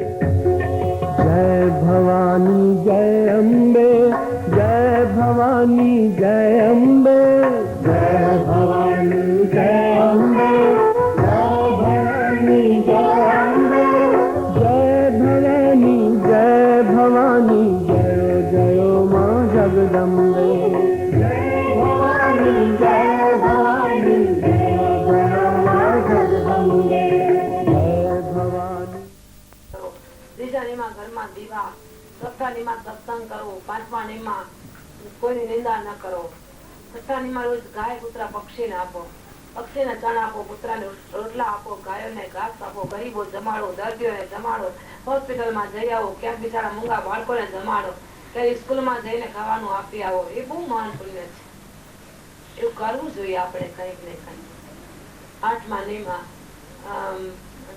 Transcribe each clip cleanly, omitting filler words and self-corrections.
जय भवानी जय अम्बे, जय भवानी जय अम्बे, जय भवानी जय अम्बे, जय भवानी जय अम्बे, जय भवानी जय भवानी, जय जय माँ जगदम्बे, जय भवानी जय भवानी, जय जय माँ जगदम्बे, जय भवानी। ત્રીજા નિયમમાં ઘરમાં દીવા, ચોથા નિયમમાં સત્સંગ કરવો, પાંચમા નિયમમાં કોઈની નિંદા ન કરો, છઠ્ઠા નિયમમાં રોજ ગાય કૂતરા પક્ષીને આપો, પક્ષીને ચણ આપો, કૂતરાને રોટલા આપો, ગાયોને ઘાસ આપો, ગરીબો જમાડો, દર્દીઓને જમાડો, હોસ્પિટલમાં જઈ આવો, ક્યાંક બિચારા મૂંગા બાળકોને જમાડો, ક્યાંક સ્કૂલમાં જઈને ખાવાનું આપી આવો. એ બહુ મહાન પુણ્ય છે. એવું કરવું જોઈએ આપણે કંઈક ને કંઈક. આઠમા નિયમમાં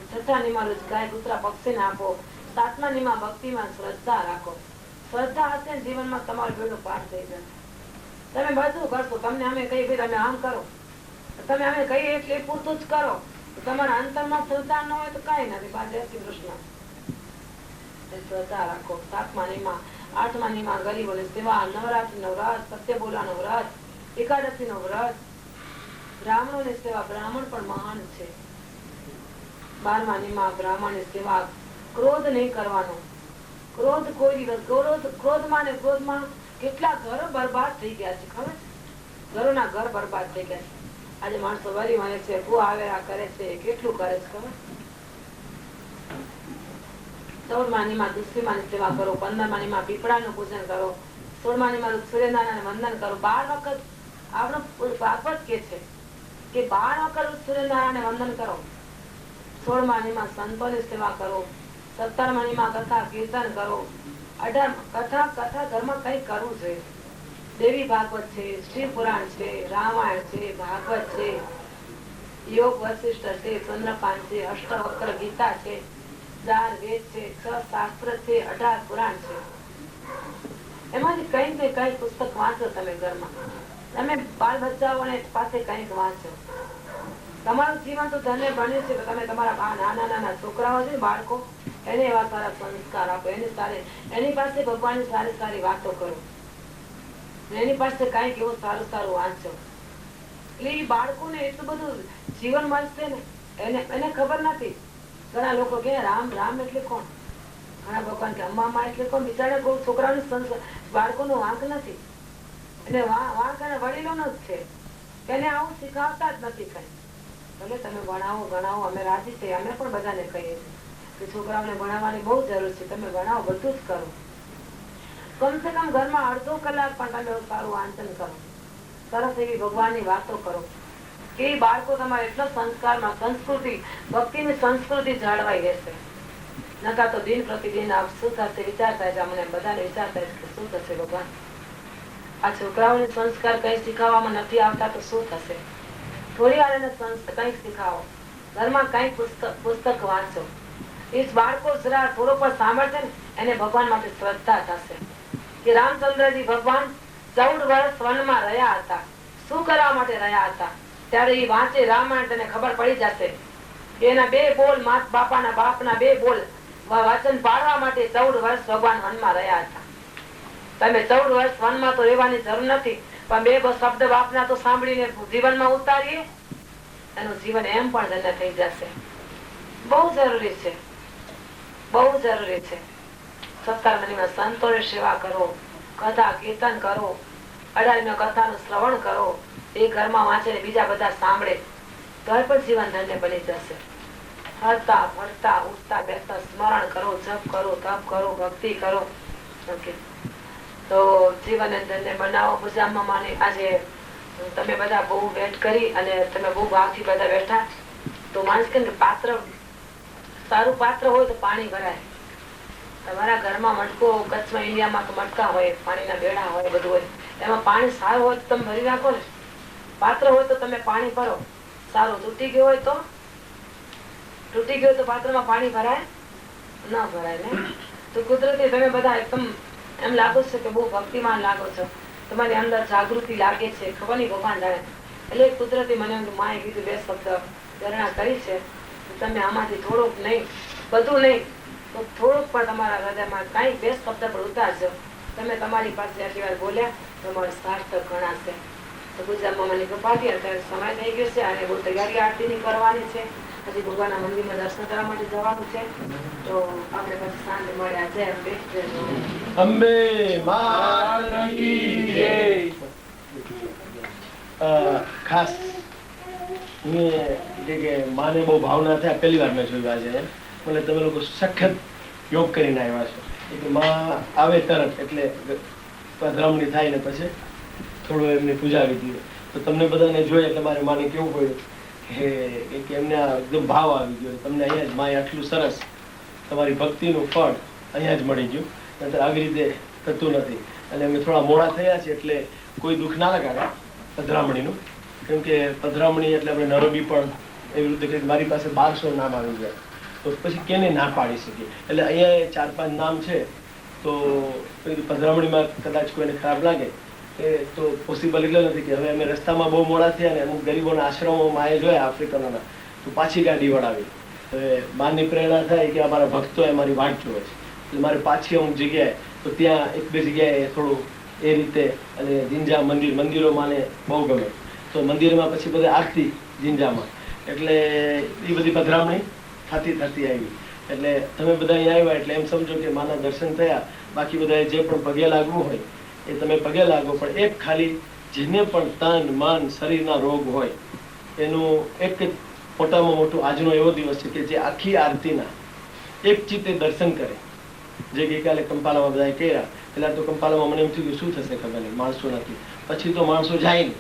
છઠ્ઠા નિયમમાં રોજ ગાય કૂતરા પક્ષીને આપો, સાતમા નિયમમાં ભક્તિમાં શ્રદ્ધા રાખો. શ્રદ્ધા હશે ને જીવનમાં તમારું બેડું પાર થઈ જશે. તમે બધું કરશો, તમને અમે કહીએ તમે આમ કરો, તમે અમે કહીએ એટલે પૂરતું જ કરો. તમારા અંતરમાં શ્રદ્ધા ન હોય તો કઈ નથી. બા જય શ્રી કૃષ્ણ. શ્રદ્ધા રાખો. સાતમા નિયમમાં, આઠમા નિયમમાં ગરીબોની સેવા, નવરાત્રી નો વ્રત, સત્ય બોલાનો વ્રત, એકાદશી નો વ્રત, બ્રાહ્મણોની સેવા. બ્રાહ્મણ પણ મહાન છે. 12મા નિયમમાં બ્રાહ્મણની સેવા. ક્રોધ નહીં કરવાનો. ક્રોધ કોઈ દિવસ, ક્રોધમાં ને ક્રોધમાં કેટલા ઘરો બરબાદ થઈ ગયા છે ખબર છે? ઘરોના ઘર બરબાદ થઈ ગયા છે. આજે માણસો વરી મને છે, કુ આવેરા કરે છે, કેટલું કરે છે ખબર? 14મા નિયમમાં તુલસીમાની સેવા કરો, 15મા નિયમમાં પીપળાનું પૂજન કરો, 16મા નિયમમાં સૂર્યનારાયણ વંદન કરો. 12 વખત આપણો ભાગવત કે છે કે 12 વખત સૂર્યનારાયણ વંદન કરો. 16મા નિયમમાં સંતોની સેવા કરો. 17મા નિયમમાં કથા કીર્તન કરો. 18 કથા ઘરમાં કઈ કરવું જોઈએ. દેવી ભાગવત છે, શ્રી પુરાણ છે, રામાયણ છે, ભાગવત છે, યોગ વશિષ્ઠ છે, ચંદ્રપાન છે, અષ્ટવક્ર ગીતા છે, 4 વેદ છે, 6 શાસ્ત્ર છે, 18 પુરાણ છે. એમાંથી કઈક ને કઈ પુસ્તક વાંચો તમે ઘરમાં. તમે બાળ બચ્ચાઓને પાસે કઈક વાંચો. તમારું જીવન તો ધન્ય બન્યું છે. તમે તમારા નાના છોકરાઓ છે, બાળકો, એને એવા સારા સંસ્કાર આપો. એની પાસે ભગવાનની સારી સારી વાતો કરો. એની પાસે કઈક એવું સારું સારું વાંચો. એટલે એ બાળકોને એટલું બધું જીવન મળશે ને. એને ખબર નથી. ઘણા લોકો કે રામ રામ એટલે કોણ, ઘણા ભગવાન કે અમ્મા એટલે કોણ. બિચારા કોઈ છોકરાનું બાળકોનો વાંક નથી. એને વાંક અને વડીલોનો જ છે. એને આવું શીખવતા જ નથી કઈ. ભલે તમે ભણાવો ગણાવો, અમે રાજી છીએ. અમે પણ બધાને કહીએ છીએ કે છોકરાઓને ભણાવવાની બહુ જરૂર છે. તમે ભણાવો, બધું જ કરો. કમસે કમ ઘરમાં અડધો કલાક પણ તમે સારું વાંચન કરો. સરસ એવી ભગવાનની વાતો કરો કે બાળકો તમારે એટલો સંસ્કારમાં સંસ્કૃતિ, ભક્તિની સંસ્કૃતિ જાળવાઈ રહેશે. નકા તો દિન પ્રતિદિન શું થશે વિચાર થાય છે. અમને બધાને વિચાર થાય છે કે શું થશે ભગવાન, આ છોકરાઓને સંસ્કાર કઈ શીખવવામાં નથી આવતા તો શું થશે. થોડી વાર એને કઈક શીખાવો. ઘરમાં કઈક પુસ્તક વાંચો. એ બાળકો જરા થોડો પણ સાંભળશે ને એને ભગવાન માટે શ્રદ્ધા થશે કે રામચંદ્રજી ભગવાન 14 વર્ષ વનમાં રહ્યા હતા. શું કરવા માટે રહ્યા હતા? ત્યારે એ વાંચે રામાયણ, તેને ખબર પડી જશે કે એના 2 બોલ, બાપાના 2 બોલ વાચન પાડવા માટે 14 વર્ષ ભગવાન વનમાં રહ્યા હતા. તમે 14 વર્ષ વનમાં તો રહેવાની જરૂર નથી, પણ 2 શબ્દ બાપના તો સાંભળીને જીવનમાં ઉતારીએ, એનું જીવન એમ પણ ધન્ય થઈ જશે. બહુ જરૂરી છે, બહુ જરૂરી છે. 17મા નિયમમાં સંતોની સેવા કરો, કથા કીર્તન કરો, 18મા કથાનું શ્રવણ કરો. એ ઘરમાં વાંચે ને બીજા બધા સાંભળે તો પણ જીવન ધન્ય બની જશે. હરતા ફરતા ઉઠતા બેસતા સ્મરણ કરો, જપ કરો, તપ કરો, ભક્તિ કરો. તો જીવન ધન્ય બનાવો. પૂજામાં માની આજે તમે બધા બહુ વેટ કરી અને તમે બહુ ભાવથી બધા બેઠા. તો માણસ કે પાત્ર સારું પાત્ર હોય તો પાણી ભરાય. તમારા ઘરમાં મટકો, કચ્છમાં ઇન્ડિયામાં તો મટકા હોય, પાણીના બેડા હોય, બધું હોય. એમાં પાણી સારું હોય તો તમે ભરી રાખો ને. પાત્ર હોય તો તમે પાણી ભરો. સારું તૂટી ગયું હોય તો પાત્રમાં પાણી ભરાય ન ભરાય ને. તો કુદરતી તમે બધા એકદમ એમ લાગો છો કે બહુ ભક્તિમાન લાગો છો. તમારી અંદર જાગૃતિ લાગે છે. ખબર નહીં ભગવાન જાણે. એટલે કુદરતી મને માએ કીધું 2 શબ્દ ગણના કરી છે. તમે આમાંથી થોડુંક નહીં, બધું નહીં, તો થોડુંક પણ તમારા હૃદયમાં કાંઈ બે શબ્દ પણ ઉતારજો. તમે તમારી પાસે આટલી વાર બોલ્યા તમારું સાર્થક ગણાશે. તો ગુજરાતમાં મને કૃપાથી અત્યારે સમય થઈ ગયો છે અને બહુ તૈયારી આરતીની કરવાની છે. હજી ભગવાનના મંદિરમાં દર્શન કરવા માટે જવાનું છે. તો આપણે પછી સાંજે મળ્યા. જય અંબે, જય અંબે માત કી જય. ખાસ કે માને બહુ ભાવના થયા. પહેલી વાર મેં જોયું આજે મને તમે લોકો સખત યોગ કરીને આવ્યા છો. એટલે માં આવે તરત એટલે પધરામણી થાય ને પછી થોડું એમની પૂજા વિધિ. તો તમને બધાને જોઈએ એટલે મારે માને કેવું પડ્યું કે એમને એકદમ ભાવ આવી ગયો. તમને અહીંયા જ માએ આટલું સરસ તમારી ભક્તિનું ફળ અહીંયા જ મળી ગયું. નહીંતર આવી રીતે થતું નથી. અને અમે થોડા મોડા થયા છે એટલે કોઈ દુઃખ ના લગાડે પધરામણીનું. કેમ કે પધરામણી એટલે આપણે નરોબી પણ એવી રીતે મારી પાસે 1200 નામ આવી ગયા. તો પછી કેને ના પાડી શકીએ. એટલે અહીંયા 4-5 નામ છે. તો પધરામણીમાં કદાચ કોઈને ખરાબ લાગે એ તો પોસિબલ એટલે નથી કે હવે અમે રસ્તામાં બહુ મોડા થયા ને અમુક ગરીબોના આશ્રમો માએ જોયા આફ્રિકનોના, તો પાછી ગાડી વળાવી. હવે માની પ્રેરણા થાય કે અમારા ભક્તો અમારી વાટ જોવે છે એટલે મારે પાછી અમુક જગ્યાએ તો ત્યાં 1-2 જગ્યાએ થોડું એ રીતે. અને જીંજા મંદિરો માને બહુ ગમે તો મંદિરમાં પછી બધા આરતી જીંજામાં એટલે એ બધી પધરામણી થતી આવી. એટલે તમે બધા અહીંયા આવ્યા એટલે એમ સમજો કે માના દર્શન થયા. બાકી બધા જે પણ પગે લાગવું હોય એ તમે પગે લાગો. પણ એક ખાલી જેને પણ તન મન શરીરના રોગ હોય એનું એક મોટામાં મોટું આજનો એવો દિવસ છે કે જે આખી આરતીના એક ચિત્તે દર્શન કરે. જે ગઈકાલે કંપાલામાં બધાએ કર્યા. પહેલા તો કંપાલામાં મને એમ થયું કે શું થશે ખબર નહીં, માણસો નથી. પછી તો માણસો જાય નહીં.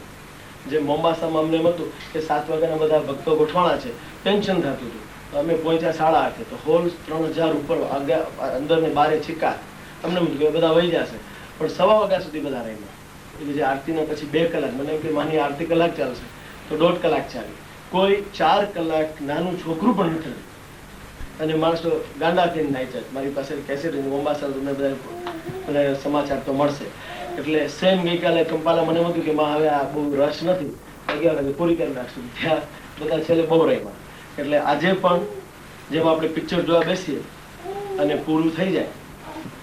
જે મોમ્બાસામાં અમને એમ હતું કે 7 વાગ્યાના બધા ભક્તો ગોઠવાણા છે, ટેન્શન થતું હતું. અમે પહોંચ્યા 8:30 તો હોલ 3000 ઉપર અંદર ને બારે છીકા. અમને બધા વહી જશે પણ 1:15 વાગ્યા સુધી બધા રહીને. એટલે જે આરતીના પછી 2 કલાક મને એમ કે માની આરતી કલાક ચાલશે તો 1.5 કલાક ચાલી. કોઈ 4 કલાક નાનું છોકરું પણ નથી. અને માણસો ગાંડા થઈને નાઈ. મારી પાસે કેસેટ મોમ્બાસા તમને બધા સમાચાર તો મળશે. એટલે સેમ ગઈકાલે કંપાલા મને એમ હતું કે માં હવે આ બહુ રસ નથી, 11 વાગે પૂરી કરી નાખશું. ત્યાં બધા છેલ્લે બહુ રહીમાં. એટલે આજે પણ જેમ આપણે પિક્ચર જોવા બેસીએ અને પૂરું થઈ જાય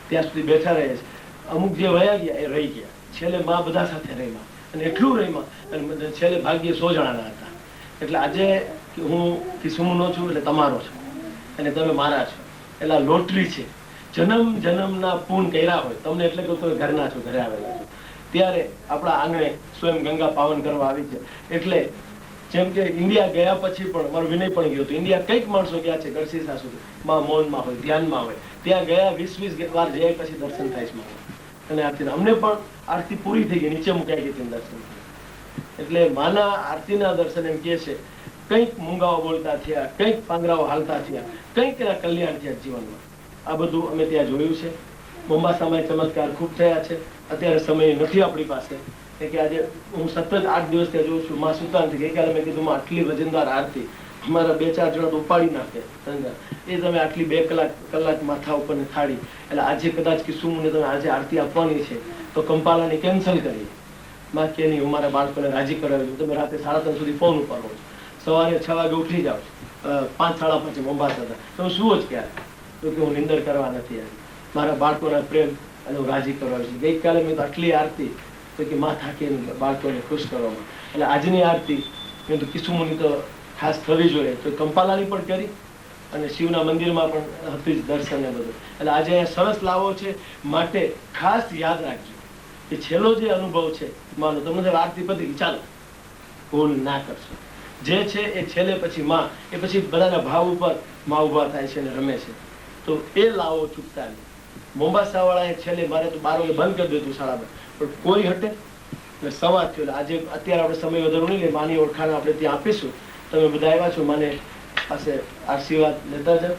ત્યાં સુધી બેઠા રહે છે. અમુક જે વયા ગયા એ રહી ગયા. છેલ્લે માં બધા સાથે રહીમાં અને એટલું રહીમાં અને છેલ્લે ભાગ્ય 100 જણાના હતા. એટલે આજે હું કિસ્મુનો છું એટલે તમારો છું અને તમે મારા છો. એટલે લોટરી છે. જન્મના પૂન કર્યા હોય તમને એટલે કે તમે ઘરના છો, ઘરે આવેલા છો. ત્યારે આપણા આંગણે સ્વયં ગંગા પાવન કરવા આવી છે. એટલે જેમ કે ઇન્ડિયા ગયા પછી પણ મારો વિનય પણ ગયો હતો. ઇન્ડિયા કંઈક માણસો ગયા છે ગઢસીસા સુધી, માં મૌનમાં હોય, ધ્યાનમાં હોય. ત્યાં ગયા 20-20 વાર જયા પછી દર્શન થાય છે મારા. અને આરતી અમને પણ આરતી પૂરી થઈ ગઈ, નીચે મુકાઈ ગઈ તેમ દર્શન. એટલે માના આરતીના દર્શન એમ કે છે કંઈક મૂંગાઓ બોલતા થયા, કંઈક પાંગરાઓ હાલતા થયા, કંઈક એના કલ્યાણ થયા જીવનમાં. આ બધું અમે ત્યાં જોયું છે. મોમ્બાસામાં ચમત્કાર ખૂબ થયા છે. અત્યારે સમય નથી આપણી પાસે કે આજે હું સતત 8 દિવસ ત્યાં જોઉં છું. માં સુતા નથી. ગઈકાલે મેં કીધું આટલી વજનદાર આરતી અમારા 2-4 જણા તો ઉપાડી નાખે એ તમે આટલી 2 કલાક માથા ઉપર ને થાળી. એટલે આજે કદાચ કિસ્મુને તમે આજે આરતી આપવાની છે તો કંપાલાની કેન્સલ કરી. માં કે નહીં હું મારા બાળકોને રાજી કરાવી. તમે રાતે 3:30 સુધી ફોન ઉપાડો છો, સવારે 6 વાગે ઉઠી જાઓ, 5-5:30 મોમ્બાસા હતા તમે શું જ ક્યારે તો કે હું નિંદર કરવા નથી આવી. મારા બાળકોના પ્રેમ અને હું રાજી કરાવી છું. ગઈકાલે મેં તો આટલી આરતી તો કે માં થાકીને બાળકોને ખુશ કરવામાં. એટલે આજની આરતી મેં તો કિસ્મુની તો ખાસ થવી જોઈએ. તો કંપાલાની પણ કરી અને શિવના મંદિરમાં પણ હતી જ દર્શન ને બધું. એટલે આજે અહીંયા સરસ લાવો છે. માટે ખાસ યાદ રાખજો કે છેલ્લો જે અનુભવ છે માનો તમને આરતી પતી ચાલો ભૂલ ના કરશો. જે છે એ છેલ્લે પછી માં એ પછી બધાના ભાવ ઉપર માં ઉભા થાય છે અને રમે છે. તો એ લાવો ચૂકતા નહીં. મોમ્બાસા વાળાએ છેલ્લે મારે તો 12 વાગે બંધ કરી દીધું 12:30 પણ કોઈ હટે એટલે સવા થયો. આજે અત્યારે આપણે સમય વધારો નહીં લે. માની ઓળખાણ આપણે ત્યાં આપીશું. તમે બધા આવ્યા છો માને પાસે આશીર્વાદ લેતા જાઓ,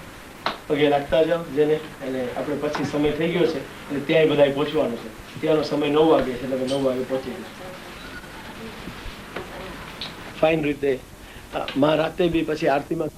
પગે લાગતા જાઓ જેને. અને આપણે પછી સમય થઈ ગયો છે એટલે ત્યાંય બધાએ પહોંચવાનું છે. ત્યાંનો સમય 9 વાગે છે એટલે 9 વાગે પહોંચી ગયા ફાઇન રીતે. માં રાતે બી પછી આરતીમાં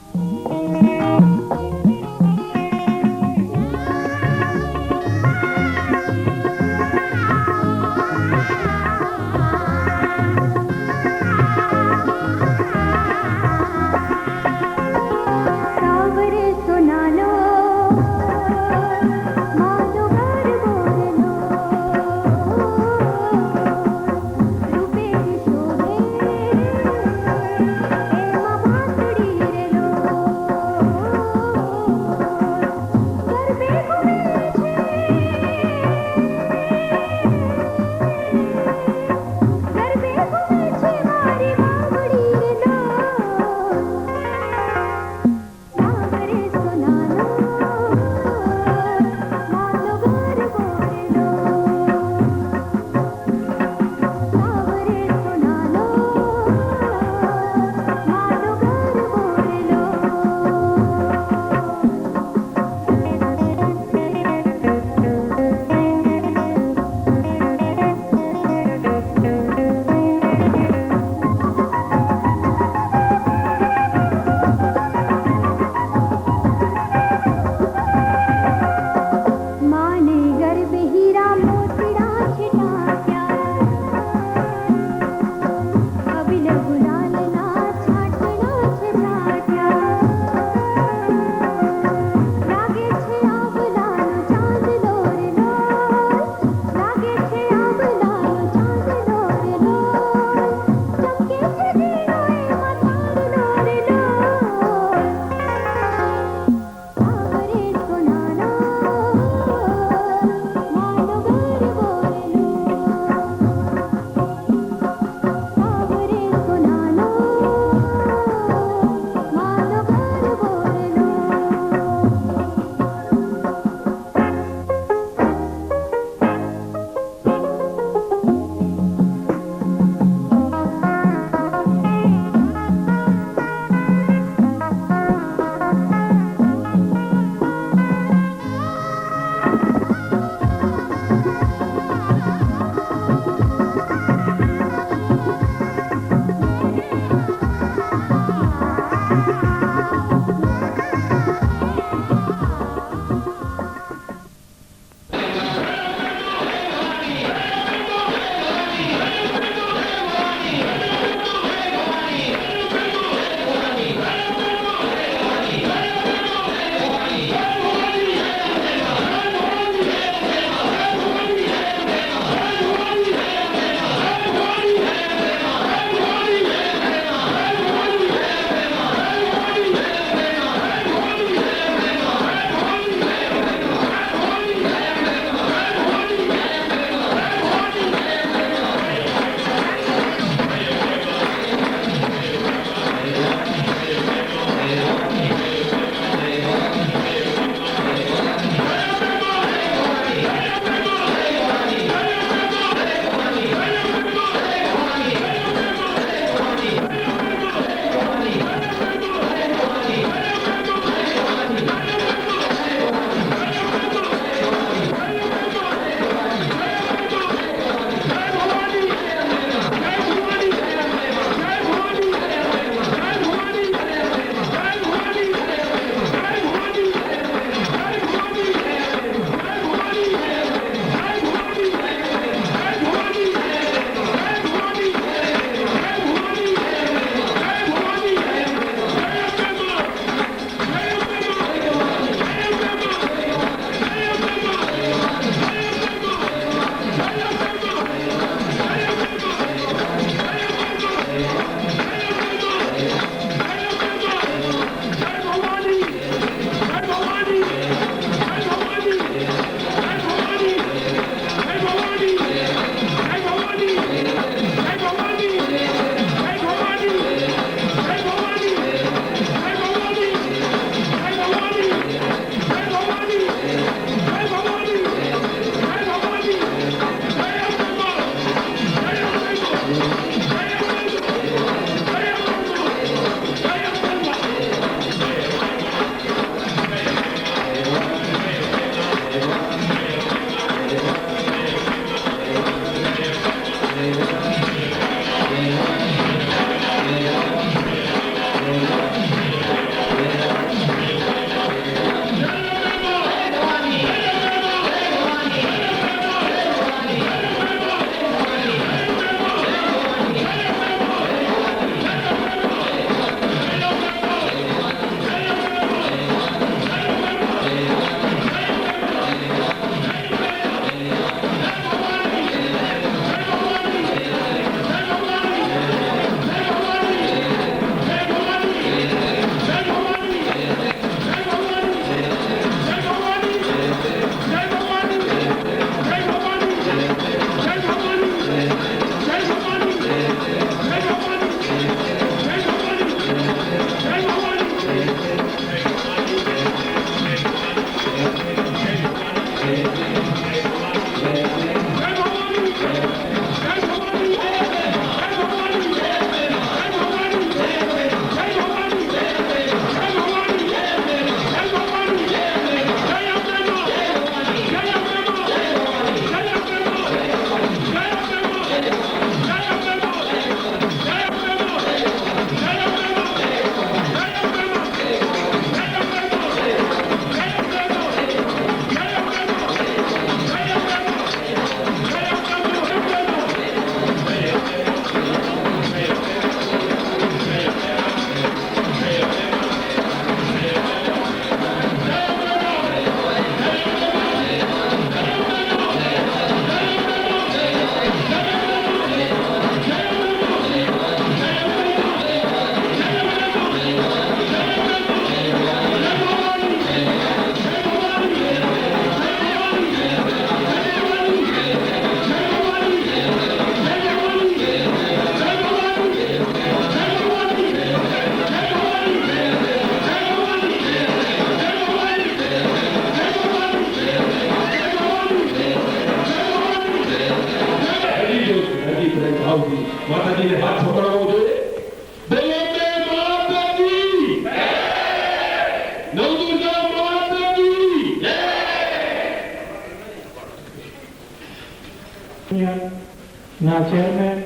ના ચેરમેન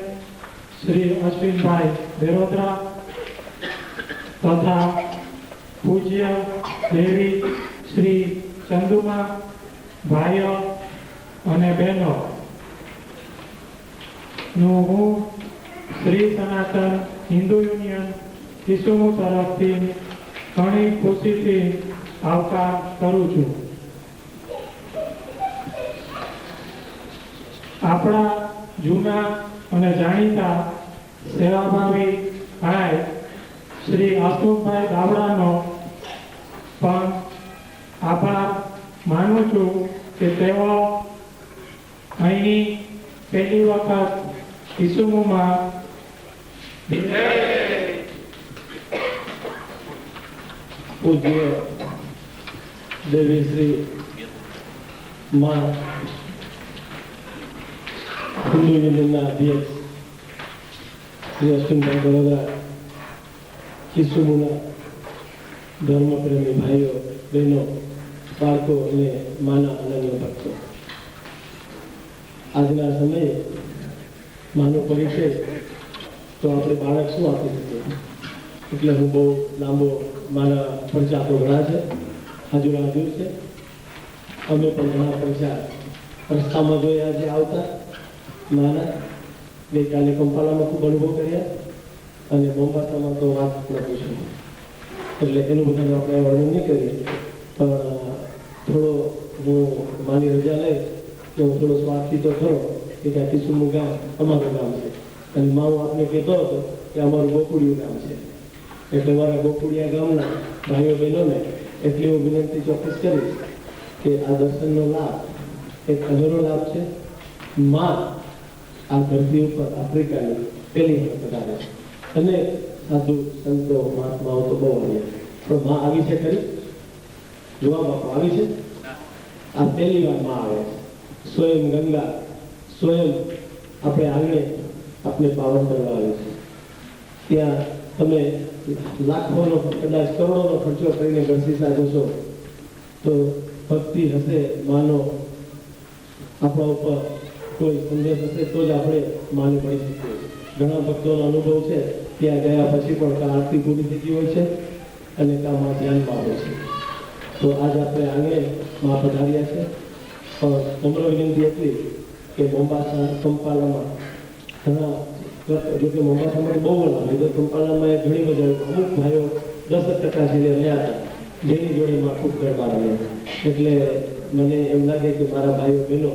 શ્રી અશ્વિનભાઈ દેરોદરા તથા પૂજ્ય દેવી શ્રી ચંદુમા ભાઈઓ અને બહેનો નું હું શ્રી સનાતન હિન્દુ યુનિયન કિસુમુ તરફથી ઘણી ખુશીથી આવકાર કરું છું. આપણા જૂના અને જાણીતા સેવાભાવી ભાઈ શ્રી આસુભાઈ દાવડાનો પણ આભાર માનું છું કે તેઓ અહીં પહેલી વખત કિસુમુમાં પૂજ્ય દેવી શ્રી માં હિન્દુ યુનિયનના અધ્યક્ષ શ્રી અશ્વિનભાઈ દેરોદરા, કિસુમુના ધર્મપ્રેમી ભાઈઓ બહેનો, બાળકો અને માના અનન્ય ભક્તો, આજના સમયે માનો પરિચય તો આપણે બાળક શું આપી શકીએ, એટલે હું બહુ લાંબો મારા પરચા તો ઘણા છે, હાજુ છે. અમે પણ ઘણા પરચા રસ્તામાં જોયા છે આવતા નાના. ગઈકાલે કંપાલામાં ખૂબ અનુભવ કર્યા અને મોમ્બાસામાં તો વાત ન પૂછું, એટલે એનું બધું આપણે વર્ણન નહીં કરીએ. પણ થોડો હું માની રજા લઈ કે હું થોડો સ્વાર્થી તો ખરો કે ત્યાં કિસુમુ ગામ અમારું ગામ છે અને હું આપને કહેતો હતો કે અમારું ગોકુડિયું ગામ છે. એટલે મારા ગોકુડિયા ગામના ભાઈઓ બહેનોને એટલી હું વિનંતી ચોક્કસ કરીશ કે આ દર્શનનો લાભ એક અધૂરો લાભ છે. માં આ ધરતી ઉપર આફ્રિકાની પહેલી વખત આવે છે અને સાધુ સંતો મહાત્માઓ તો બહુ આવ્યા, પણ માં આવી છે ખરી? જોવા બાપુ આવી છે? આ પહેલી વાર માં આવે છે. સ્વયં ગંગા સ્વયં આપણે આંગણે આપણે પાવન કરવા આવે છે. ત્યાં તમે લાખોનો કદાચ કરોડોનો ખર્ચો કરીને ગણશીશા જોશો તો ભક્તિ હશે માનો આપણા ઉપર કોઈ સંદેશ હશે તો જ આપણે માની પડી શકીએ. ઘણા ભક્તોનો અનુભવ છે ત્યાં ગયા પછી પણ કાં આરતી પૂરી થતી હોય છે અને કાં માં ધ્યાનમાં આવે છે. તો આજ આપણે આંગણે માં પધાર્યા છે. પણ નમ્ર વિનંતી એટલી કે મોમ્બાસા કંપાલામાં ઘણા, જોકે મોમ્બાસામાં બહુ લાગે તો કંપાલામાં ઘણી બધા અમુક ભાઈઓ 10% સુધી રહ્યા હતા જેની જોડે માં ખૂબ ગરબા રહ્યા. એટલે મને એમ લાગે કે મારા ભાઈઓ બહેનો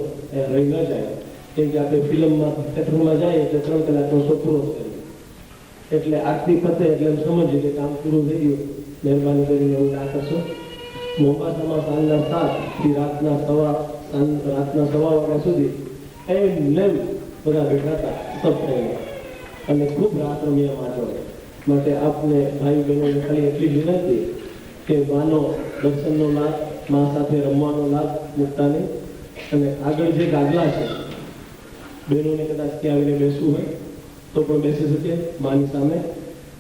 રહી ન જાય, કેમ કે આપણે ફિલ્મમાં થિયેટરમાં જાય એટલે 3 કલાકનો શો પૂરો કરીએ, એટલે આરતી પતે એટલે એમ સમજીએ કે કામ પૂરું થઈ ગયું. મહેરબાની કરીને એવું ના કરશો. મોમ્બાસામાં સાંજના 7 થી રાતના સવા વાગ્યા સુધી એમ બધા બેઠા હતા સબ થઈને અને ખૂબ રાત રમ્યા માટે આપને ભાઈ બહેનોને ખાલી એટલી વિનંતી કે માનો દર્શનનો લાભ, મા સાથે રમવાનો લાભ મૂકતા નહીં. અને આગળ જે ગાગલા છે બહેનોને કદાચ ત્યાં આવીને બેસવું હોય તો પણ બેસી શકે માની સામે.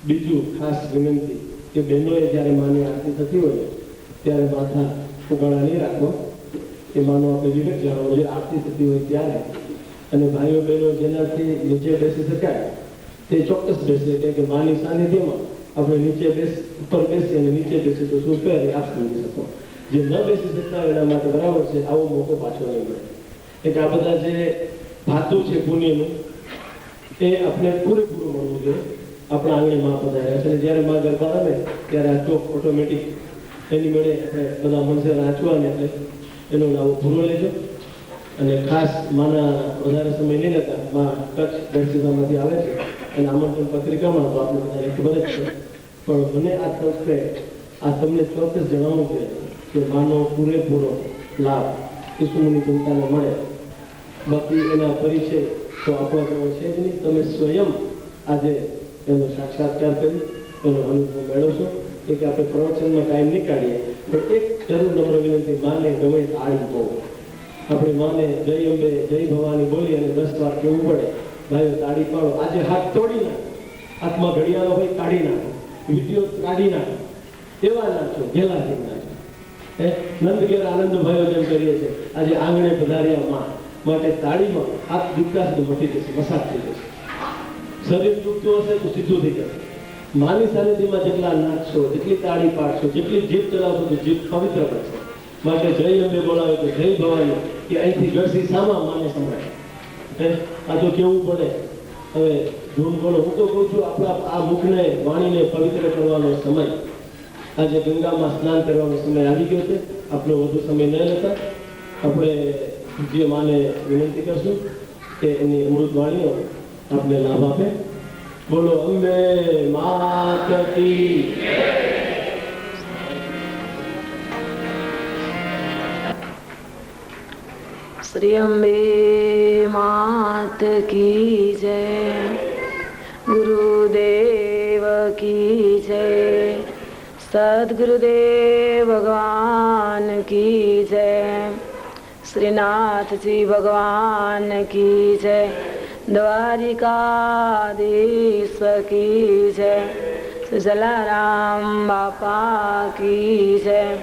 બીજું ખાસ વિનંતી કે બહેનોએ જ્યારે માની આરતી થતી હોય ત્યારે માથા ઉગાડા નહીં રાખો, એ માનો આપણે વિવેક જાણવો જે આરતી થતી હોય ત્યારે. અને ભાઈઓ બહેનો જેનાથી નીચે બેસી શકાય તે ચોક્કસ બેસે, કેમ કે માની સાનિધ્યમાં આપણે નીચે ઉપર બેસી અને નીચે બેસી તો શું કહે આપ સમજી શકો. જે ન બેસી શકતા એના માટે બરાબર છે, આવો મોકો પાછો નહીં મળે. એટલે આ બધા જે ભાતું છે પુણ્યનું એ આપણે પૂરેપૂરું મળવું જોઈએ. આપણા આંગણે માં પધાર્યા છે અને જ્યારે માં ગરબા રમે ત્યારે આ ચોક ઓટોમેટિક એની મેળે આપણે બધા મનસે વાંચવાને એટલે એનો લાવો પૂરો લેજો. અને ખાસ માના વધારે સમય નહીં લેતા, માં કચ્છ ગઢસીસામાંથી આવે છે અને આમંત્રણ પત્રિકામાં તો આપણે બધાને ખબર જ છે, પણ મને આ તરફે આ તમને ચોક્કસ જણાવવું છે કે માનો પૂરેપૂરો લાભ કિસુમુની જનતાને મળે. બાકી એના પરિચય તો આપણો છે જ નહીં. તમે સ્વયં આજે એનો સાક્ષાત્કાર કરી એનો અનુભવ મેળવશો. કે આપણે પ્રવચનમાં ટાઈમ નહીં કાઢીએ પણ એક જરૂર નમ્ર વિનંતી, માને ગમે તાળી બહુ આપણે માને જય અંબે જય ભવાની બોલી અને 10 વાર કહેવું પડે. ભાઈઓ તાળી પાડો. આજે હાથ તોડી નાખો, હાથમાં ઘડિયાળો હોય કાઢી નાખો, વિડીયો કાઢી નાખો, એવા નાખો, ગેલાથી નાખો. નંદ ઘેર આનંદ ભાઈઓ જેમ કરીએ છીએ આજે આંગણે પધાર્યા માં માટે તાળીમાં હાથ દુખતા તો મટી જશે, મસાજ થઈ જશે. શરીર દુખતું હશે તો સીધું થઈ જશે. માની સાનિધ્યમાં જેટલા નાચશો, જેટલી તાળી પાડશો, જેટલી જીભ ચલાવશો તો જીભ પવિત્ર બનશે. માટે જય અંબે બોલાવે તો જય ભવાની કે અહીંથી ગળસી સામા માને સંભળાય. આ તો કેવું પડે. હવે ધૂન બોલો. હું તો કહું છું આપણા આ મુખને વાણીને પવિત્ર કરવાનો સમય, આજે ગંગામાં સ્નાન કરવાનો સમય આવી ગયો છે. આપણો વધુ સમય ન લેતા આપણે જે માને વિનંતી કરશું કે એની અમૃત વાણીઓ આપને લાભ આપે. બોલો અંબે માત કી. श्री अम्बे मात की जय, गुरुदेव की जय, सद्गुरुदेव भगवान की जय, श्रीनाथ जी भगवान की जय, द्वारिकाधीश की जय, जलाराम बापा की जय,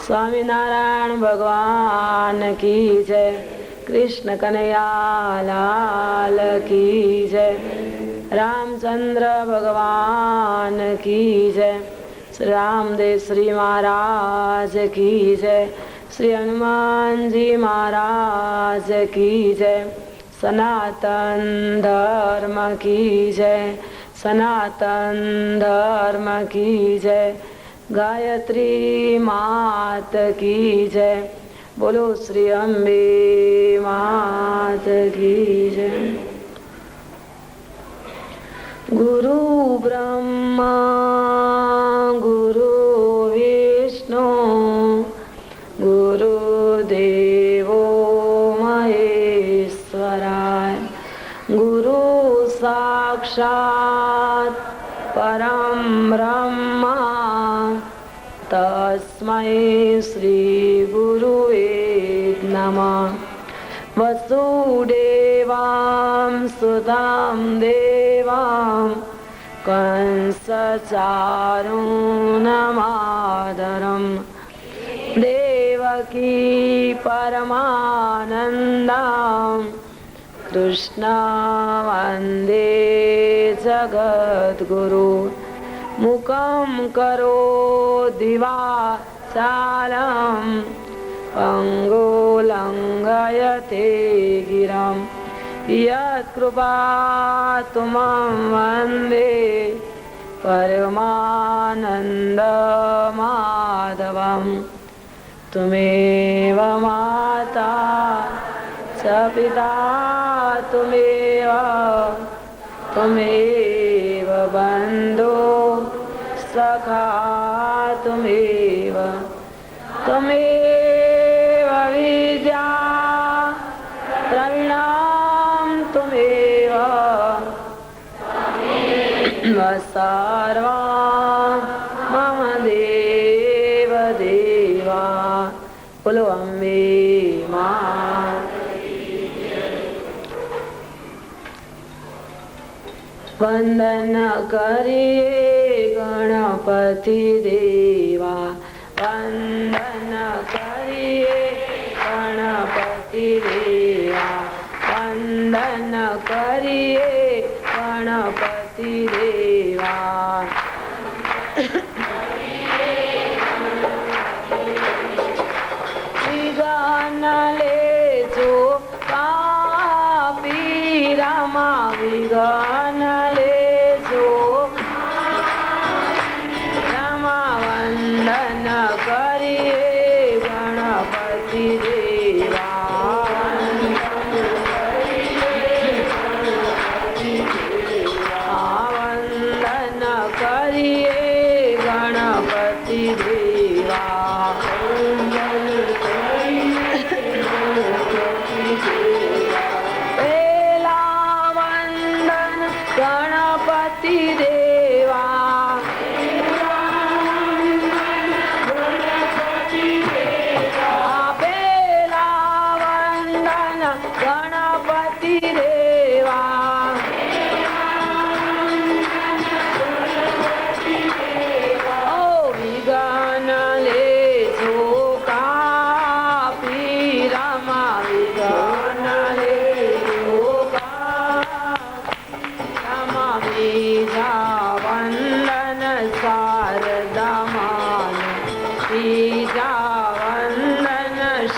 स्वामीनारायण भगवान की जय, कृष्ण कन्हैया लाल की जय, रामचंद्र भगवान की जय, श्री रामदेव श्री महाराज की जय, श्री हनुमान जी महाराज की जय, सनातन धर्म की जय, सनातन धर्म की जय, गायत्री मात की जय, बोलो श्री अम्बे मात की जय। गुरु ब्रह्मा गुरु विष्णु गुरुदेवो महेश्वराय, गुरु साक्षात् परम ब्रह्मा तस्मै श्री गुरुवे नमः। वसुदेवां सुतां देवां कंसचारूणमादरं, देवकी परमानन्दां कृष्ण वन्दे जगद्गुरु। मुखं करोति वाचालं पङ्गुलङ्घयते गिरं, यत्कृपातुमं वन्दे परमानन्दमाधवं। तुमेव माता च पिता तुमेव बन्धो सखा तुमेव विद्या द्रविणां तुमेव सर्वा मम देव देवा। बोलो अम्बे मां। वंदन करिए गणपति देवा, वंदन करिए गणपति देवा, वंदन करिए गणपति देवा। विघ्न लेजो पापी रमा, विघ्न लेजो रमा, वंदन करिए गणपति देवा। वंदन करिए गणपति देवा। पहला वंदन गणपति देवा, पहला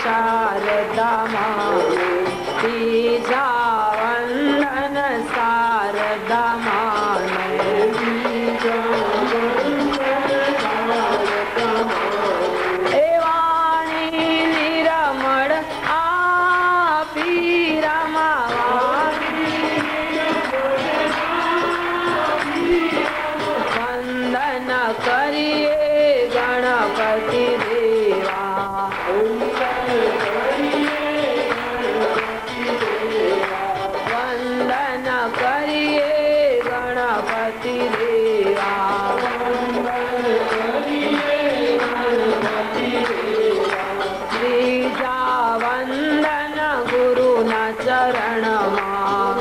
શારદા માને બીજા વંદન શારદા માને એ વાણી નિરમળ આપી વંદન કરીએ ગણપતિ દેવા વંદન કરીએ ગણપતિ દેવા ત્રીજા વંદન ગુરુના ચરણમાં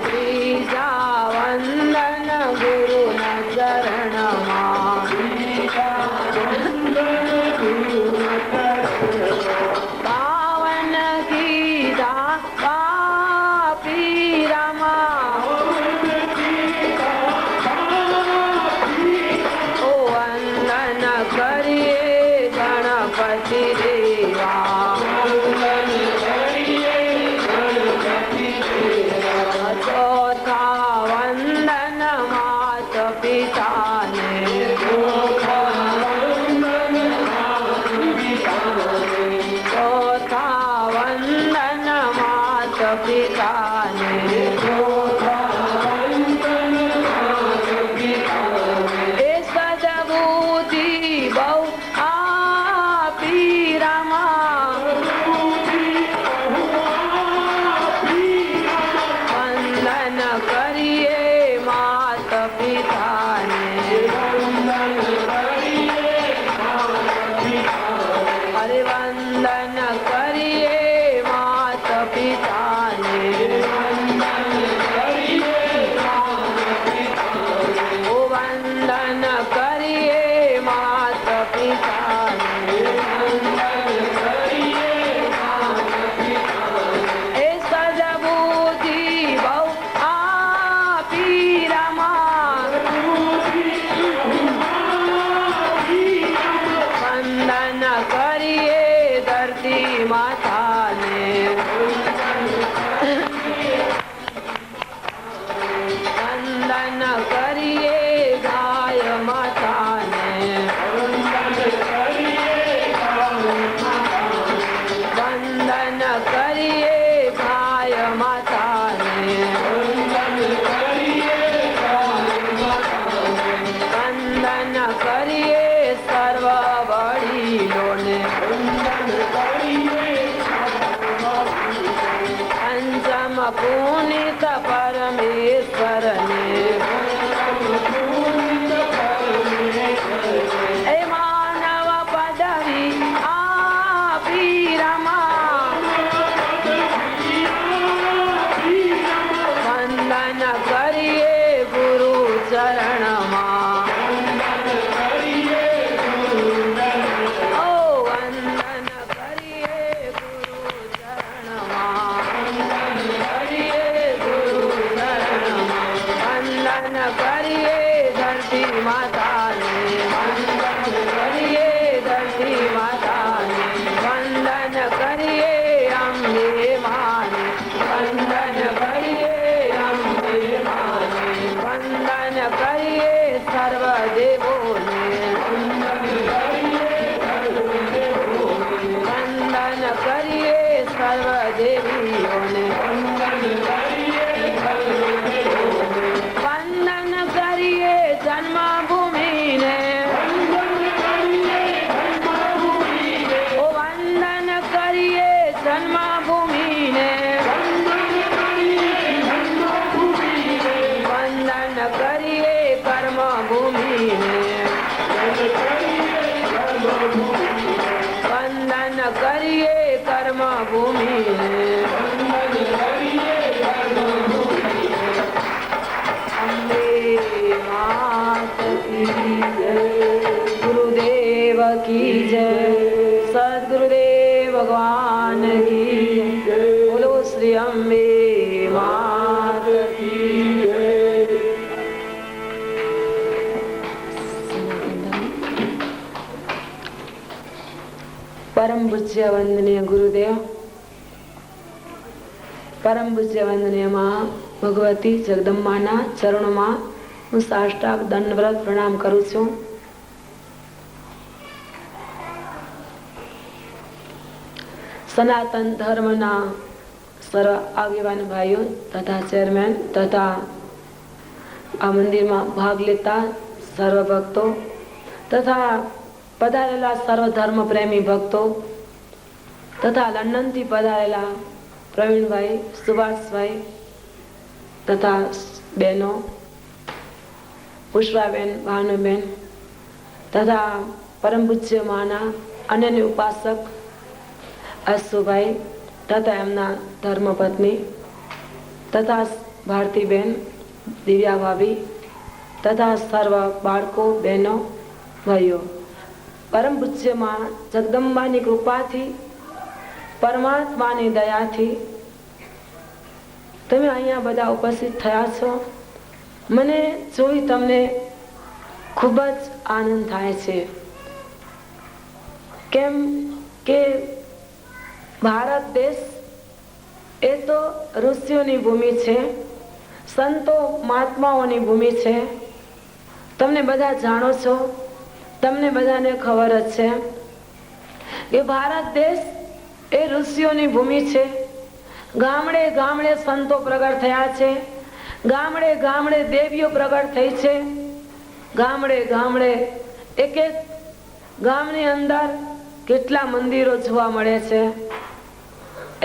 ત્રીજા વંદન ગુરુના ચરણમાં પાવન ગીતા પાપી રમા ઓ વંદન કરીએ ગણપતિ દેવા ચોથા વંદન માત પિતાને ચોથા વંદન માત પિતાને એ સદબુદ્ધિ બહુ આપી રમા વંદન કરીએ માત પિતાને અરે વંદન કરીએ માત પિતાને ઓ વંદન કરીએ માત પિતાને એ સદબુદ્ધિ બહુ આપી રમા વંદન કરીએ ધરતી માતાને વંદન કરીએ ગાય માતાને વંદન કરીએ ગાય માતાને વંદન કરીએ સર્વ વડીલોને પંચમ પુનિત પરમેશ્વરને એ માનવ પદવી આપી રમા વંદન કરીએ ગુરુ ચરણમાં ઓ વંદન કરીએ ગુરુ ચરણમાં વંદન કરીએ ધરતી માતાને કરીએ ધરતી માતાને વંદન કરીએ અંબે માને વંદન કરીએ અંબે માને વંદન કરીએ સર્વ દેવોને વંદન કરીએ સર્વ દેવીઓને વંદન કરીએ જન્મભૂમિને ઓ વંદન કરીએ જન્મભૂમિને વંદન કરીએ કર્મભૂમિને વંદન કરીએ કર્મભૂમિને અંબે માત કી જય ગુરુદેવ કી જય સદગુરુદેવ ભગવાન કી જય બોલો શ્રી અંબે માત કી જય પરમ પૂજ્ય વંદનીય ગુરુદેવ, પરમ પૂજ્ય વંદનીય માં ભગવતી જગદંબાના ચરણોમાં હું સાષ્ટાંગ દંડવત પ્રણામ કરું છું. સનાતન ધર્મના સર્વ આગેવાન ભાઈઓ તથા ચેરમેન તથા આ મંદિરમાં ભાગ લેતા સર્વ ભક્તો તથા પધારેલા સર્વ ધર્મ પ્રેમી ભક્તો તથા લંડનથી પધારેલા પ્રવીણભાઈ, સુભાષભાઈ તથા બહેનો પુષ્પાબેન, ભાનુબેન તથા પરમ પૂજ્ય માના અનન્ય ઉપાસક અશુભાઈ તથા એમના ધર્મપત્ની તથા ભારતીબેન, દિવ્યા ભાભી તથા સર્વ બાળકો, બહેનો, ભાઈઓ, પરમ પૂજ્યમાં જગદંબાની કૃપાથી, પરમાત્માની દયાથી તમે અહીંયા બધા ઉપસ્થિત થયા છો. મને જોઈ તમને ખૂબ જ આનંદ થાય છે. કેમ કે ભારત દેશ એ તો ઋષિઓની ભૂમિ છે, સંતો મહાત્માઓની ભૂમિ છે. તમને બધા જાણો છો, તમને બધાને ખબર જ છે કે ભારત દેશ એ ઋષિઓની ભૂમિ છે. ગામડે ગામડે સંતો પ્રગટ થયા છે, ગામડે ગામડે દેવીઓ પ્રગટ થઈ છે, ગામડે ગામડે એક એક ગામની અંદર કેટલા મંદિરો જોવા મળે છે.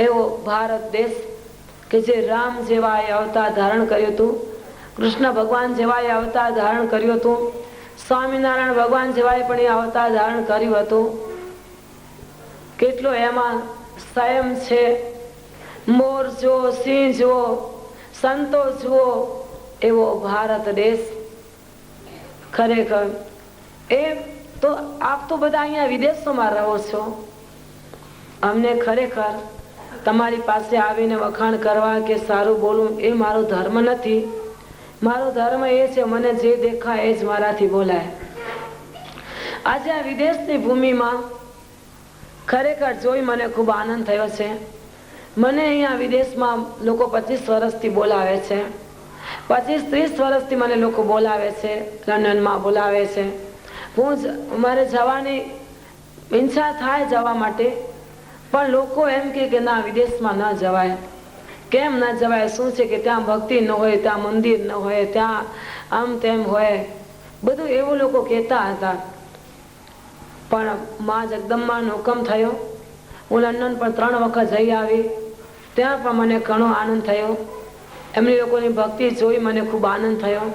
એવો ભારત દેશ કે જે રામ જેવાએ અવતાર ધારણ કર્યું હતું, કૃષ્ણ ભગવાન જેવાએ અવતાર ધારણ કર્યું હતું, સ્વામિનારાયણ ભગવાન જેવાએ પણ એ અવતાર ધારણ કર્યું હતું. કેટલો એમાં સંયમ છે. મોર જુઓ, સિંહ જુઓ, સંતો જુઓ, એવો ભારત દેશ. ખરેખર એ તો આપ તો બધા અહીંયા વિદેશોમાં રહો છો. અમને ખરેખર તમારી પાસે આવીને વખાણ કરવા કે સારું બોલવું એ મારો ધર્મ નથી. મારો ધર્મ એ છે મને જે દેખાય એ જ મારાથી બોલાય. આજે આ વિદેશની ભૂમિમાં ખરેખર જોઈ મને ખૂબ આનંદ થયો છે. મને અહીંયા વિદેશમાં લોકો 25 વર્ષથી બોલાવે છે, 25-30 વર્ષથી મને લોકો બોલાવે છે, લંડનમાં બોલાવે છે. મારે જવાની ઈચ્છા થાય જવા માટે, પણ લોકો એમ કે ના વિદેશમાં ન જવાય. કેમ ન જવાય? શું છે કે ત્યાં ભક્તિ ન હોય, ત્યાં મંદિર ન હોય, ત્યાં આમ તેમ હોય, બધું એવું લોકો કહેતા હતા. પણ માં જગદંબાનો હુકમ થયો. હું લંડન પણ 3 વખત જઈ આવી. ત્યાં પણ મને ઘણો આનંદ થયો. એમની લોકોની ભક્તિ જોઈ મને ખૂબ આનંદ થયો.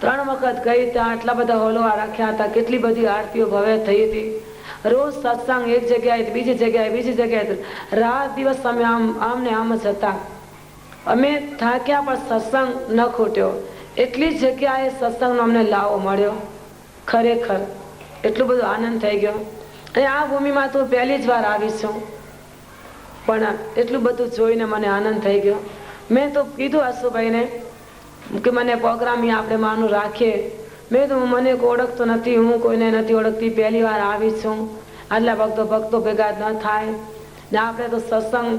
3 વખત ગઈ, ત્યાં આટલા બધા હોલવા રાખ્યા હતા, કેટલી બધી આરતીઓ ભવ્ય થઈ હતી. રોજ સત્સંગ એક જગ્યાએ, બીજી જગ્યાએ, બીજી જગ્યાએ, રાત દિવસ અમે આમ ને આમ જ હતા. અમે થાક્યા પણ સત્સંગ ન ખૂટ્યો. એટલી જગ્યાએ સત્સંગનો અમને લાવો મળ્યો. ખરેખર એટલું બધું આનંદ થઈ ગયો. અને આ ભૂમિમાં તો પહેલી જ વાર આવી છું, પણ એટલું બધું જોઈને મને આનંદ થઈ ગયો. મેં તો કીધું અશુભાઈને કે મને પ્રોગ્રામ અહીંયા આપણે માનું રાખીએ. મેં તો મને કોઈ ઓળખતો નથી, હું કોઈને નથી ઓળખતી, પહેલી વાર આવી છું. આટલા ભક્તો ભેગા ન થાય ને આપણે તો સત્સંગ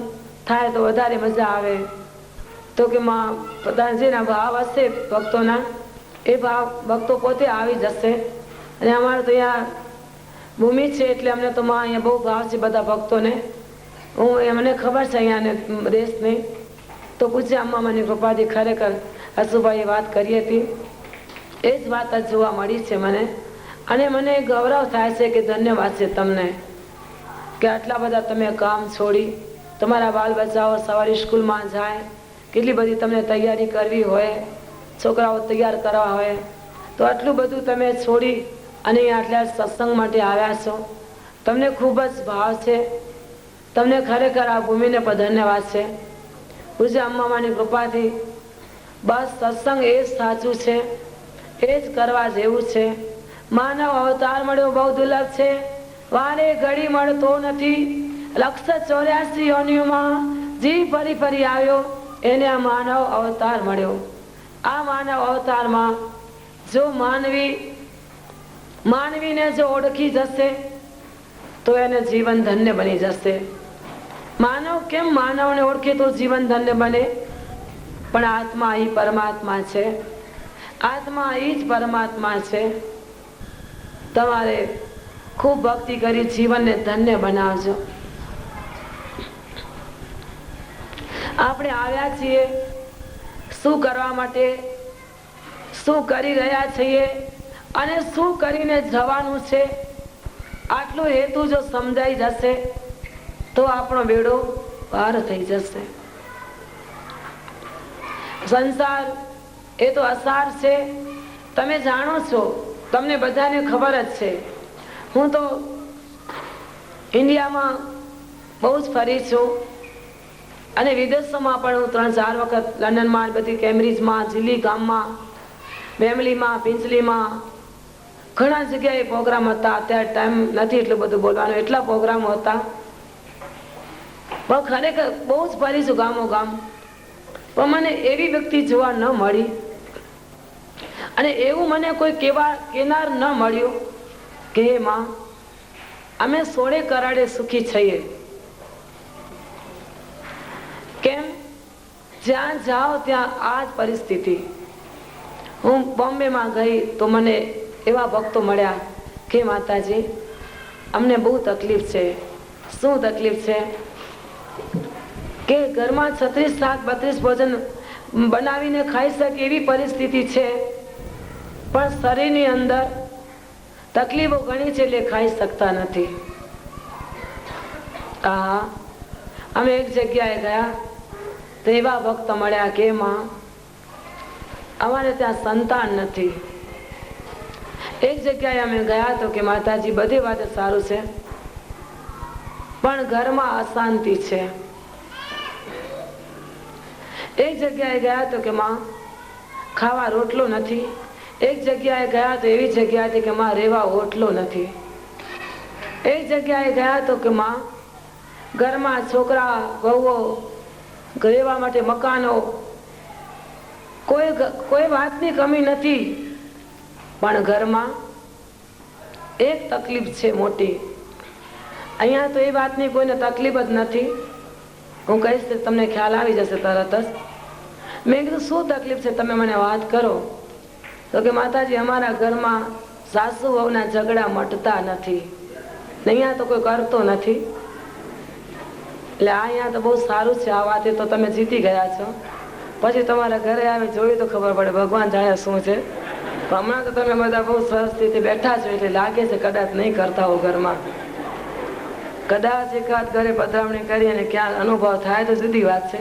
થાય તો વધારે મજા આવે. તો કે માં પ્રધાનજીના ભાવ હશે ભક્તોના, એ ભાવ ભક્તો પોતે આવી જશે. અને અમારે તો અહીંયા ભૂમિ છે એટલે અમને તો માં અહીંયા બહુ ભાવ છે બધા ભક્તોને. મને ખબર છે અહીંયા દેશની. તો પૂછે અમ્મા મને કૃપાથી ખરેખર અશુભાઈએ વાત કરી હતી, એ જ વાત જ જોવા મળી છે મને. અને મને ગૌરવ થાય છે કે ધન્યવાદ છે તમને કે આટલા બધા તમે કામ છોડી, તમારા બાલ બચ્ચાઓ સવારે સ્કૂલમાં જાય, કેટલી બધી તમને તૈયારી કરવી હોય, છોકરાઓ તૈયાર કરવા હોય, તો આટલું બધું તમે છોડી અને આટલા સત્સંગ માટે આવ્યા છો. તમને ખૂબ જ ભાવ છે. તમને ખરેખર આ ભૂમિને પણ ધન્યવાદ છે. પૂજ્ય અમ્મામાની કૃપાથી બસ સત્સંગ એ જ સાચું છે, એ જ કરવા જેવું છે. માનવ અવતાર મળ્યો બહુ દુર્લભ છે, વારે ઘડી મળતો નથી. 184 યોનિઓમાં જી ફરી ફરી આવ્યો, એને આ માનવ અવતાર મળ્યો. આ માનવ અવતારમાં જો માનવીને જો ઓળખી જશે તો એને જીવન ધન્ય બની જશે. માનવ કેમ માનવને ઓળખે તો જીવન ધન્ય બને? પણ આત્મા એ પરમાત્મા છે, આત્મા એ જ પરમાત્મા છે. તમારે ખૂબ ભક્તિ કરી જીવનને ધન્ય બનાવજો. આપણે આવ્યા છીએ શું કરવા માટે, શું કરી રહ્યા છીએ અને શું કરીને જવાનું છે, આટલો હેતુ જો સમજાઈ જશે તો આપણો બેડો પાર થઈ જશે. સંસાર એ તો અસાર છે, તમે જાણો છો, તમને બધાને ખબર જ છે. હું તો ઇન્ડિયામાં બહુ જ ફરી છું અને વિદેશોમાં પણ હું 3-4 વખત લંડનમાં, બધી કેમ્બ્રિજમાં, જીલી ગામમાં, બેમલીમાં, પિંચલીમાં ઘણા જગ્યાએ પ્રોગ્રામ હતા. અત્યારે ટાઈમ નથી એટલું બધું બોલવાનો, એટલા પ્રોગ્રામો હતા. પણ ખરેખર બહુ જ ફરી છું ગામો ગામ. પણ મને એવી વ્યક્તિ જોવા ન મળી અને એવું મને કોઈ કેનાર ન મળ્યું કે હે માં, અમે સોળે કરાડે સુખી છીએ. કેમ? જ્યાં જાઓ ત્યાં આ જ પરિસ્થિતિ. હું બોમ્બેમાં ગઈ તો મને એવા ભક્તો મળ્યા કે માતાજી અમને બહુ તકલીફ છે. શું તકલીફ છે? કે ઘરમાં 36 શાક 32 ભોજન બનાવીને ખાઈ શકે એવી પરિસ્થિતિ છે, પણ શરીરની અંદર તકલીફો ઘણી છે એટલે ખાઈ શકતા નથી. અમે એક જગ્યાએ ગયા તો એવા ભક્ત મળ્યા કે માં અમારે ત્યાં સંતાન નથી. એક જગ્યાએ અમે ગયા તો કે માતાજી બધી વાત સારું છે પણ ઘરમાં અશાંતિ છે. એક જગ્યાએ ગયા તો કે માં ખાવા રોટલો નથી. એક જગ્યાએ ગયા તો એવી જગ્યા હતી કે માં રહેવા ઓટલો નથી. એક જગ્યાએ ગયા તો કે માં ઘરમાં છોકરા વહુઓ રહેવા માટે મકાનો, કોઈ વાતની કમી નથી, પણ ઘરમાં એક તકલીફ છે મોટી. અહીંયા તો એ વાતની કોઈને તકલીફ જ નથી. હું કહીશ તો તમને ખ્યાલ આવી જશે તરત જ. મેં કીધું શું તકલીફ છે, તમે મને વાત કરો. તો કે માતાજી અમારા ઘરમાં સાસુ વહુના ઝઘડા મટતા નથી. અહીંયા તો કોઈ કરતો નથી. એટલે અહીંયા તો બહુ સારું છે. આ વાતે તો તમે જીતી ગયા છો. પછી તમારા ઘરે આવી જોયું તો ખબર પડે, ભગવાન જાણે શું છે. હમણાં તો તમે બધા બહુ સરસ રીતે બેઠા છો એટલે લાગે છે કદાચ નહીં કરતા હો ઘરમાં. કદાચ એકાદ ઘરે પધરામણી કરી અને ક્યાં અનુભવ થાય તો જુદી વાત છે.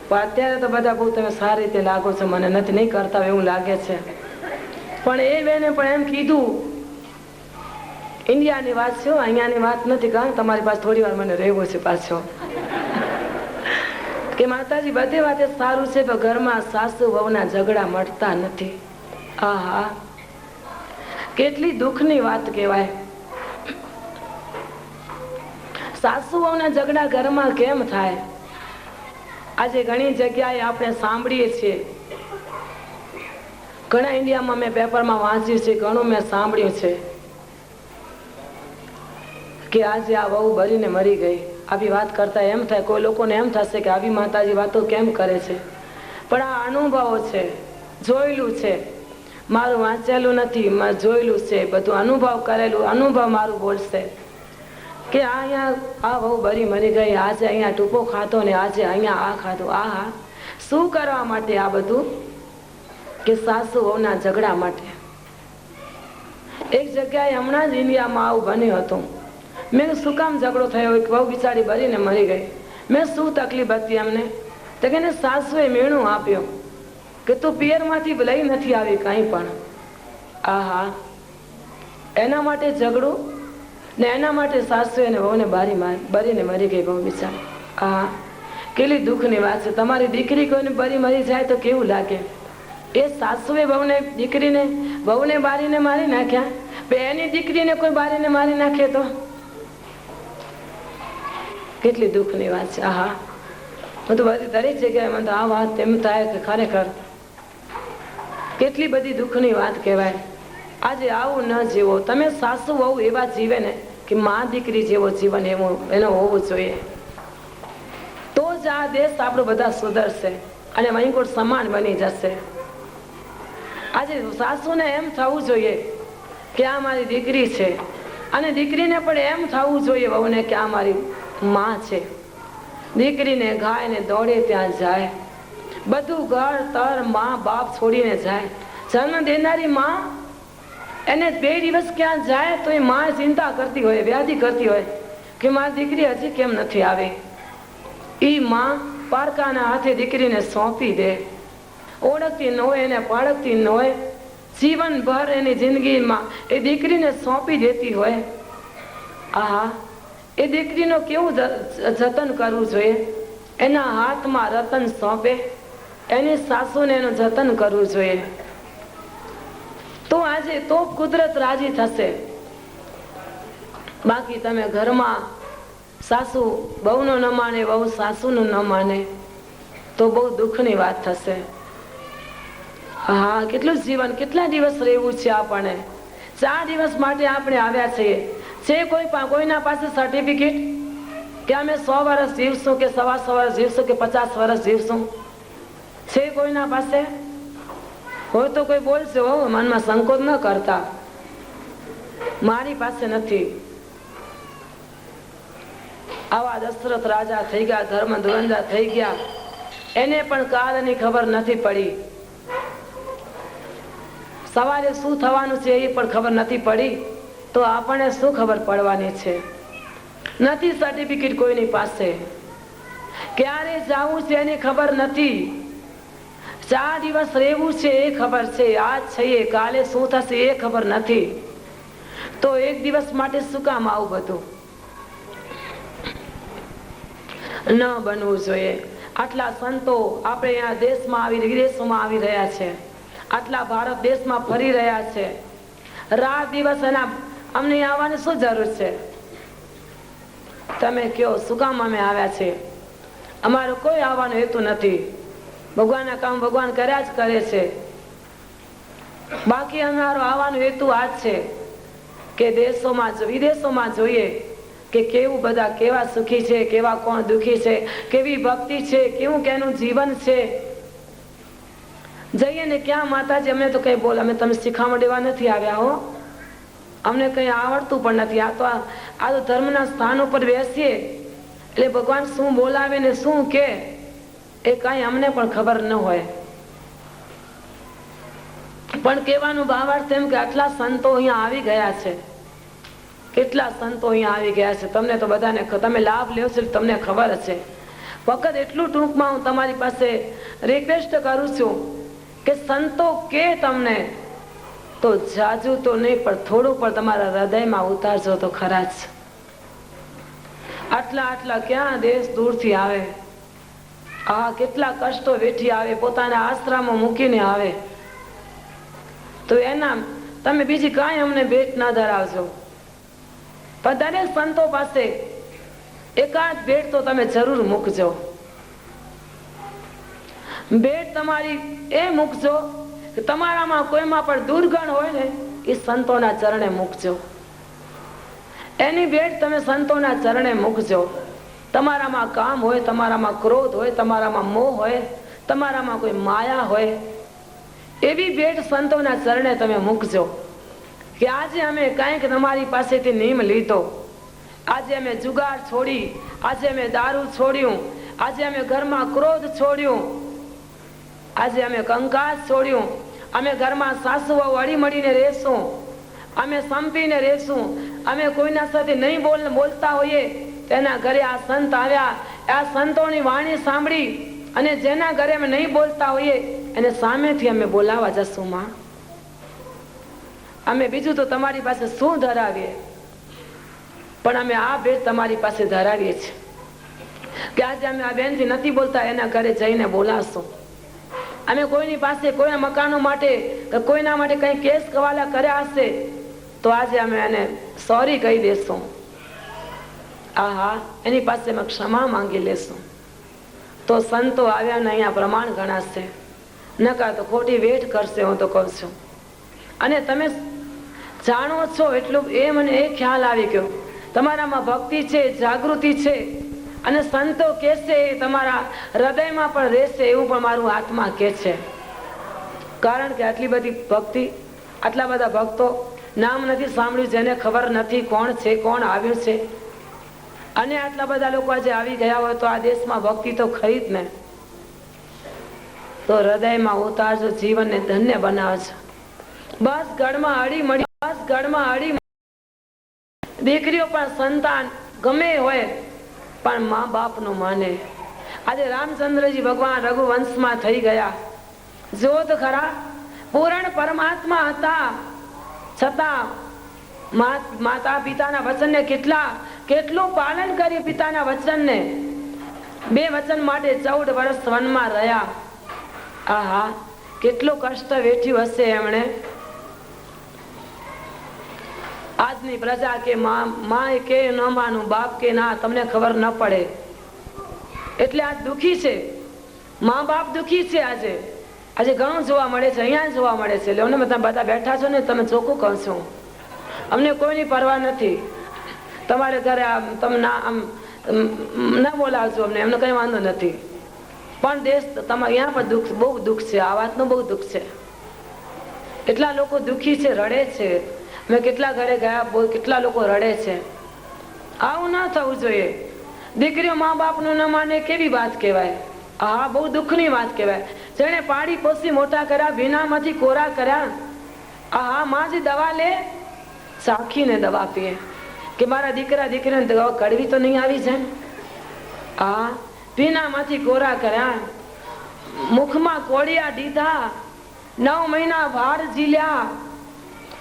પણ અત્યારે તો બધા બહુ તમે સારી રીતે લાગો છો. મને નથી નહીં કરતા એવું લાગે છે. પણ એ બેને પણ એમ કીધું, ઇન્ડિયાની વાત છે, અહીંયાની વાત નથી. કારણ તમારી પાસે થોડી વાર મને રહેવું છે પાછો. કે માતાજી બધી વાતે સારું છે પણ ઘરમાં સાસુ વહુના ઝઘડા મટતા નથી. આહા, કેટલી દુઃખની વાત કહેવાય. સાસુ વહુના ઝઘડા ઘરમાં કેમ થાય? આજે ઘણી જગ્યાએ આપણે સાંભળીએ છીએ. ઘણા ઇન્ડિયામાં મેં પેપરમાં વાંચ્યું છે, ઘણું મેં સાંભળ્યું છે કે આજે આ વહુ ભરીને મરી ગઈ. આવી વાત કરતા એમ થાય, કોઈ લોકોને એમ થશે કે આવી માતાજી વાતો કેમ કરે છે. પણ આ અનુભવો છે, જોયેલું છે. મારું વાંચેલું નથી, મેં જોયેલું છે બધું. અનુભવ કરેલું, અનુભવ મારું બોલશે કે અહીંયા આ વહુ ભરી મરી ગઈ, આજે અહીંયા ટૂંકો ખાધો ને આજે અહીંયા આ ખાધું. આહા, શું કરવા માટે આ બધું? કે સાસુ વહુના ઝઘડા માટે. એક જગ્યાએ હમણાં જ ઇન્ડિયામાં આવું બન્યું હતું. મેં શું કામ ઝઘડો થયો? એક વહુ બિચારી ભરીને મરી ગઈ. મેં શું તકલીફ હતી એમને? તો કે સાસુએ મેણું આપ્યો કે તું પિયરમાંથી લઈ નથી આવી કાંઈ પણ. આહા, એના માટે ઝઘડું ને એના માટે સાસુ એને વહુને ભરીને મરી ગઈ વહુ બિચારી. આહા, કેટલી દુઃખની વાત છે. તમારી દીકરી કોઈને ભરી મરી જાય તો કેવું લાગે? એ સાસુએ વહુને દીકરીને વહુને બારીને મારી નાખ્યા, એની દીકરીને કોઈ બારીને મારી નાખે તો કેટલી દુઃખની વાત છે. આહા, હું તો બધી દરેક જગ્યાએ મને તો આ વાત એમ થાય કે ખરેખર કેટલી બધી દુઃખની વાત કહેવાય. આજે આવું ન જીવો તમે. સાસુ વહુ એવા જીવે ને કે મા દીકરી જેવો જીવન એનો હોવું જોઈએ. તો જ આ દેશ આપણો બધા સુધરશે અને વૈકુંઠ સમાન બની જશે. આજે સાસુને એમ થવું જોઈએ કે આ મારી દીકરી છે, અને દીકરીને પણ એમ થવું જોઈએ વહુને કે આ મારી માં છે. દીકરીને ગાય ને દોડે ત્યાં જાય, બધું ઘર તર માં બાપ છોડીને જાય. જન્મ દેનારી માં એને 2 દિવસ ક્યાં જાય તો એ માં ચિંતા કરતી હોય, વ્યાધિ કરતી હોય કે મારી દીકરી હજી કેમ નથી આવી. ઈ માં પારકાના હાથે દીકરીને સોંપી દે. ઓળખતી ન હોય એને પાળકતી ન હોય, જીવનભર એની જિંદગીમાં એ દીકરીને સોંપી દેતી હોય. આહા, એ દીકરીનો કેવું જતન કરવું જોઈએ. એના હાથમાં રતન સોંપે, એની સાસુને એનું જતન કરવું જોઈએ. તો આજે તો કુદરત રાજી થશે. બાકી તમે ઘરમાં સાસુ બહુનું ન માને, બહુ સાસુનું ન માને તો બહુ દુઃખની વાત થશે. હા, કેટલું જીવન, કેટલા દિવસ રહેવું છે આપણને. 4 દિવસ માટે આપણે આવ્યા છીએ. છે કોઈના પાસે સર્ટિફિકેટ કે અમે 100 વર્ષ જીવશું કે 125 વર્ષ જીવશું કે 50 વર્ષ જીવશું? છે કોઈના પાસે? હોય તો કોઈ બોલશે, હો મનમાં સંકોચ ન કરતા. મારી પાસે નથી. આવા દશરથ રાજા થઈ ગયા, ધર્મ ધુરંધર થઈ ગયા, એને પણ કાળની ખબર નથી પડી. સવારે શું થવાનું છે એ પણ ખબર નથી પડી, તો આપણને શું ખબર પડવાની છે? નથી સર્ટિફિકેટ કોઈની પાસે. ક્યારે જવું છે એની ખબર નથી. 4 દિવસ રહેવું છે એ ખબર છે, આજ છે કાલે શું થશે એ ખબર નથી. તો 1 દિવસ માટે શું કામ આવું બધું? ન બનવું જોઈએ. આટલા સંતો આપણે અહીંયા દેશમાં વિદેશોમાં આવી રહ્યા છે, આટલા ભારત દેશમાં ફરી રહ્યા છે. રાત દિવસ એના અમને આવવાની શું જરૂર છે? તમે કયો શું કામ અમે આવ્યા છે? અમારો કોઈ આવવાનો હેતુ નથી. ભગવાનના કામ ભગવાન કર્યા જ કરે છે. બાકી અમારો આવવાનો હેતુ આ જ છે કે દેશોમાં વિદેશોમાં જોઈએ કે કેવું બધા કેવા સુખી છે, કેવા કોણ દુખી છે, કેવી ભક્તિ છે, કેવું કેનું જીવન છે. જઈએ ને ક્યાં માતાજી અમને તો કઈ બોલ, અમે તમે શીખામણ દેવા નથી આવ્યા હો, અમને કઈ આવડતું પણ નથી. આ તો ધર્મના સ્થાન ઉપર બેસીએ એટલે ભગવાન શું બોલાવે ને શું કે એ કઈ અમને પણ ખબર ન હોય. પણ કહેવાનું ભાવાર્થ એમ કે આટલા સંતો અહીંયા આવી ગયા છે, કેટલા સંતો અહીંયા આવી ગયા છે. તમને તો બધાને તમે લાભ લ્યો છો, તમને ખબર છે. ફક્ત એટલું ટૂંકમાં હું તમારી પાસે રિક્વેસ્ટ કરું છું કે સંતો કે તમને તો જાજુ તો નહીં પણ થોડું પણ તમારા હૃદયમાં ઉતારજો તો ખરા જ. આટલા ક્યાં દેશ દૂરથી આવે, આ કેટલા કષ્ટો વેઠી આવે, પોતાના આશ્રમો મૂકીને આવે. તો એના તમે બીજી કાંઈ અમને ભેટ ના ધરાવજો. પણ દરેક સંતો પાસે એકાદ ભેટ તો તમે જરૂર મૂકજો. ભેટ તમારી એ મૂકજો કે તમારામાં કોઈમાં પણ દુર્ગણ હોય ને એ સંતોના ચરણે મૂકજો. એની ભેટ તમે સંતોના ચરણે મૂકજો. તમારામાં કામ હોય, તમારામાં ક્રોધ હોય, તમારામાં મોહ હોય, તમારામાં કોઈ માયા હોય, એવી ભેટ સંતોના ચરણે તમે મૂકજો કે આજે અમે કંઈક તમારી પાસેથી નિયમ લીધો, આજે અમે જુગાર છોડી, આજે અમે દારૂ છોડ્યું, આજે અમે ઘરમાં ક્રોધ છોડ્યું, આજે અમે કંકાસ છોડ્યું, અમે ઘરમાં સાસુઓ વળી મળીને રહેશું, અમે સંપીને રહેશું, અમે કોઈના સાથે નહીં બોલતા હોઈએ. તેના ઘરે આ સંત આવ્યા, આ સંતોની વાણી સાંભળી અને જેના ઘરે અમે નહીં બોલતા હોઈએ એને સામેથી અમે બોલાવા જશું. માં, અમે બીજું તો તમારી પાસે શું ધરાવીએ, પણ અમે આ ભેટ તમારી પાસે ધરાવીએ છીએ કે આજે અમે આ બેનથી નથી બોલતા, એના ઘરે જઈને બોલાવશું. અમે કોઈની પાસે કોઈના મકાનો માટે કોઈના માટે કઈ કેસ કવાલા કર્યા હશે તો આજે અમે એને સોરી કહી દેશું. આહા, એની પાસે અમે ક્ષમા માંગી લેશું. તો સંતો આવ્યા ને અહીંયા પ્રમાણ ગણાશે, નકા તો ખોટી વેઠ કરશે. હું તો કહું છું. અને તમે જાણો છો એટલું એ મને એ ખ્યાલ આવી ગયો તમારામાં ભક્તિ છે, જાગૃતિ છે, અને સંતો કહેશે એ તમારા હૃદયમાં પણ રહેશે એવું પણ મારું આત્મા કહે છે. કારણ કે આટલી બધી ભક્તિ, આટલા બધા ભક્તો, નામ નથી સાંભળ્યું, જેને ખબર નથી કોણ છે, કોણ આવ્યું છે, અને આટલા બધા લોકો આજે આવી ગયા હોય તો આ દેશમાં ભક્તિ તો ખરી જ ને. તો હૃદયમાં ઉતારજો, જીવનને ધન્ય બનાવજો. બસ ગઢમાં હળી મળી, દીકરીઓ પણ સંતાન ગમે હોય પણ મા બાપ નું માને. આજે રામચંદ્રજી ભગવાન રઘુવંશમાં થઈ ગયા. જો તો ખરા, પૂર્ણ પરમાત્મા હતા છતાં માતા પિતાના વચનને કેટલું પાલન કર્યું. પિતાના વચનને, 2 વચન માટે 14 વર્ષ વનમાં રહ્યા. આહા, કેટલું કષ્ટ વેઠ્યું હશે એમણે. આજની પ્રજા કે માં કે ન માનું, બાપ કે ના, તમને ખબર ન પડે એટલે આજ દુખી છે. મા બાપ દુખી છે. આજે ઘણું જોવા મળે છે, અહીંયા જોવા મળે છે. એટલે તમે બધા બેઠા છો ને, તમે ચોખ્ખું કહો છો, અમને કોઈની પરવા નથી. તમારે ઘરે તમે ના બોલાવજો અમને, એમને કઈ વાંધો નથી. પણ દેશ તમારે અહીંયા પર દુઃખ, બહુ દુઃખ છે. આ વાતનું બહુ દુઃખ છે. એટલા લોકો દુઃખી છે, રડે છે. મેં કેટલા ઘરે ગયા, કેટલા લોકો રડે છે. આવું ના થવું જોઈએ. દીકરીઓ મા બાપનું ન માને કેવી વાત કહેવાય. હા, બહુ દુઃખની વાત કહેવાય. જેને પાડી પોસી મોટા કર્યા, ભીનામાંથી કોરા કર્યા. હા, માં જે દવા લે, ચાખીને દવા પીએ કે મારા દીકરા દીકરીને દવા કડવી તો નહીં આવી જાય. હા, ભીનામાંથી કોરા કર્યા, મુખમાં કોળિયા દીધા, 9 મહિના ભાર ઝીલ્યા,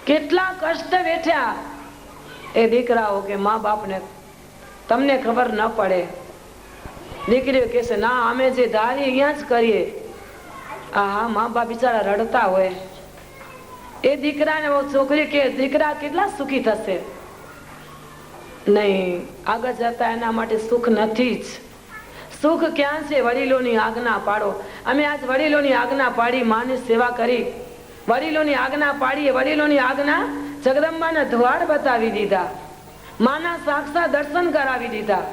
કેટલા કષ્ટ વેઠ્યા એ દીકરાઓ કે મા બાપને. તમને ખબર ન પડે. દીકરીઓ કહેશે ના, અમે જે ધારી અહીંયા જ કરીએ. હા, મા બાપ બિચારા રડતા હોય. એ દીકરાને છોકરી કે દીકરા કેટલા સુખી થશે. નહીં, આગળ જતા એના માટે સુખ નથી જ. સુખ ક્યાં છે? વડીલોની આજ્ઞા પાડો. અમે આજ વડીલોની આજ્ઞા પાડી, માની સેવા કરી, વડીલોની આજ્ઞા પાડીએ. વડીલોની આજ્ઞા જગદંબાના દ્વાર બતાવી દીધા, માના સાક્ષાત દર્શન કરાવી દીધા.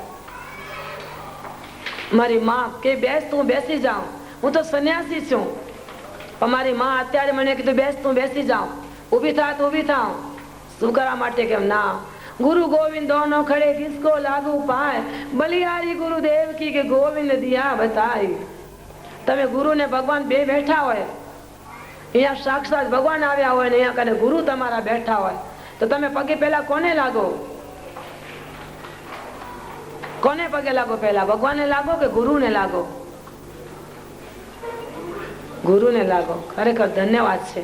મારી માં કે બેસ, તું બેસી જાઉં, હું તો સંન્યાસી છું. પણ મારી માં અત્યારે મને કીધું બેસ, તું બેસી જાઉં, ઊભી થા તો ઊભી થાઉં. શું કરવા માટે? કેમ ના, ગુરુ ગોવિંદ દોનો ખડે કિસકો લાગુ પાય, બલિહારી ગુરુદેવ કી કે ગોવિંદ દિયા બતાઈ. તમે ગુરુ ને ભગવાન બે બેઠા હોય, અહીંયા સાક્ષાત ભગવાન આવ્યા હોય ને અહીંયા કને ગુરુ તમારા બેઠા હોય, તો તમે પગે પહેલા કોને લાગો? કોને પગે લાગો? પહેલા ભગવાનને લાગો કે ગુરુને લાગો? ગુરુને લાગો. ખરેખર ધન્યવાદ છે.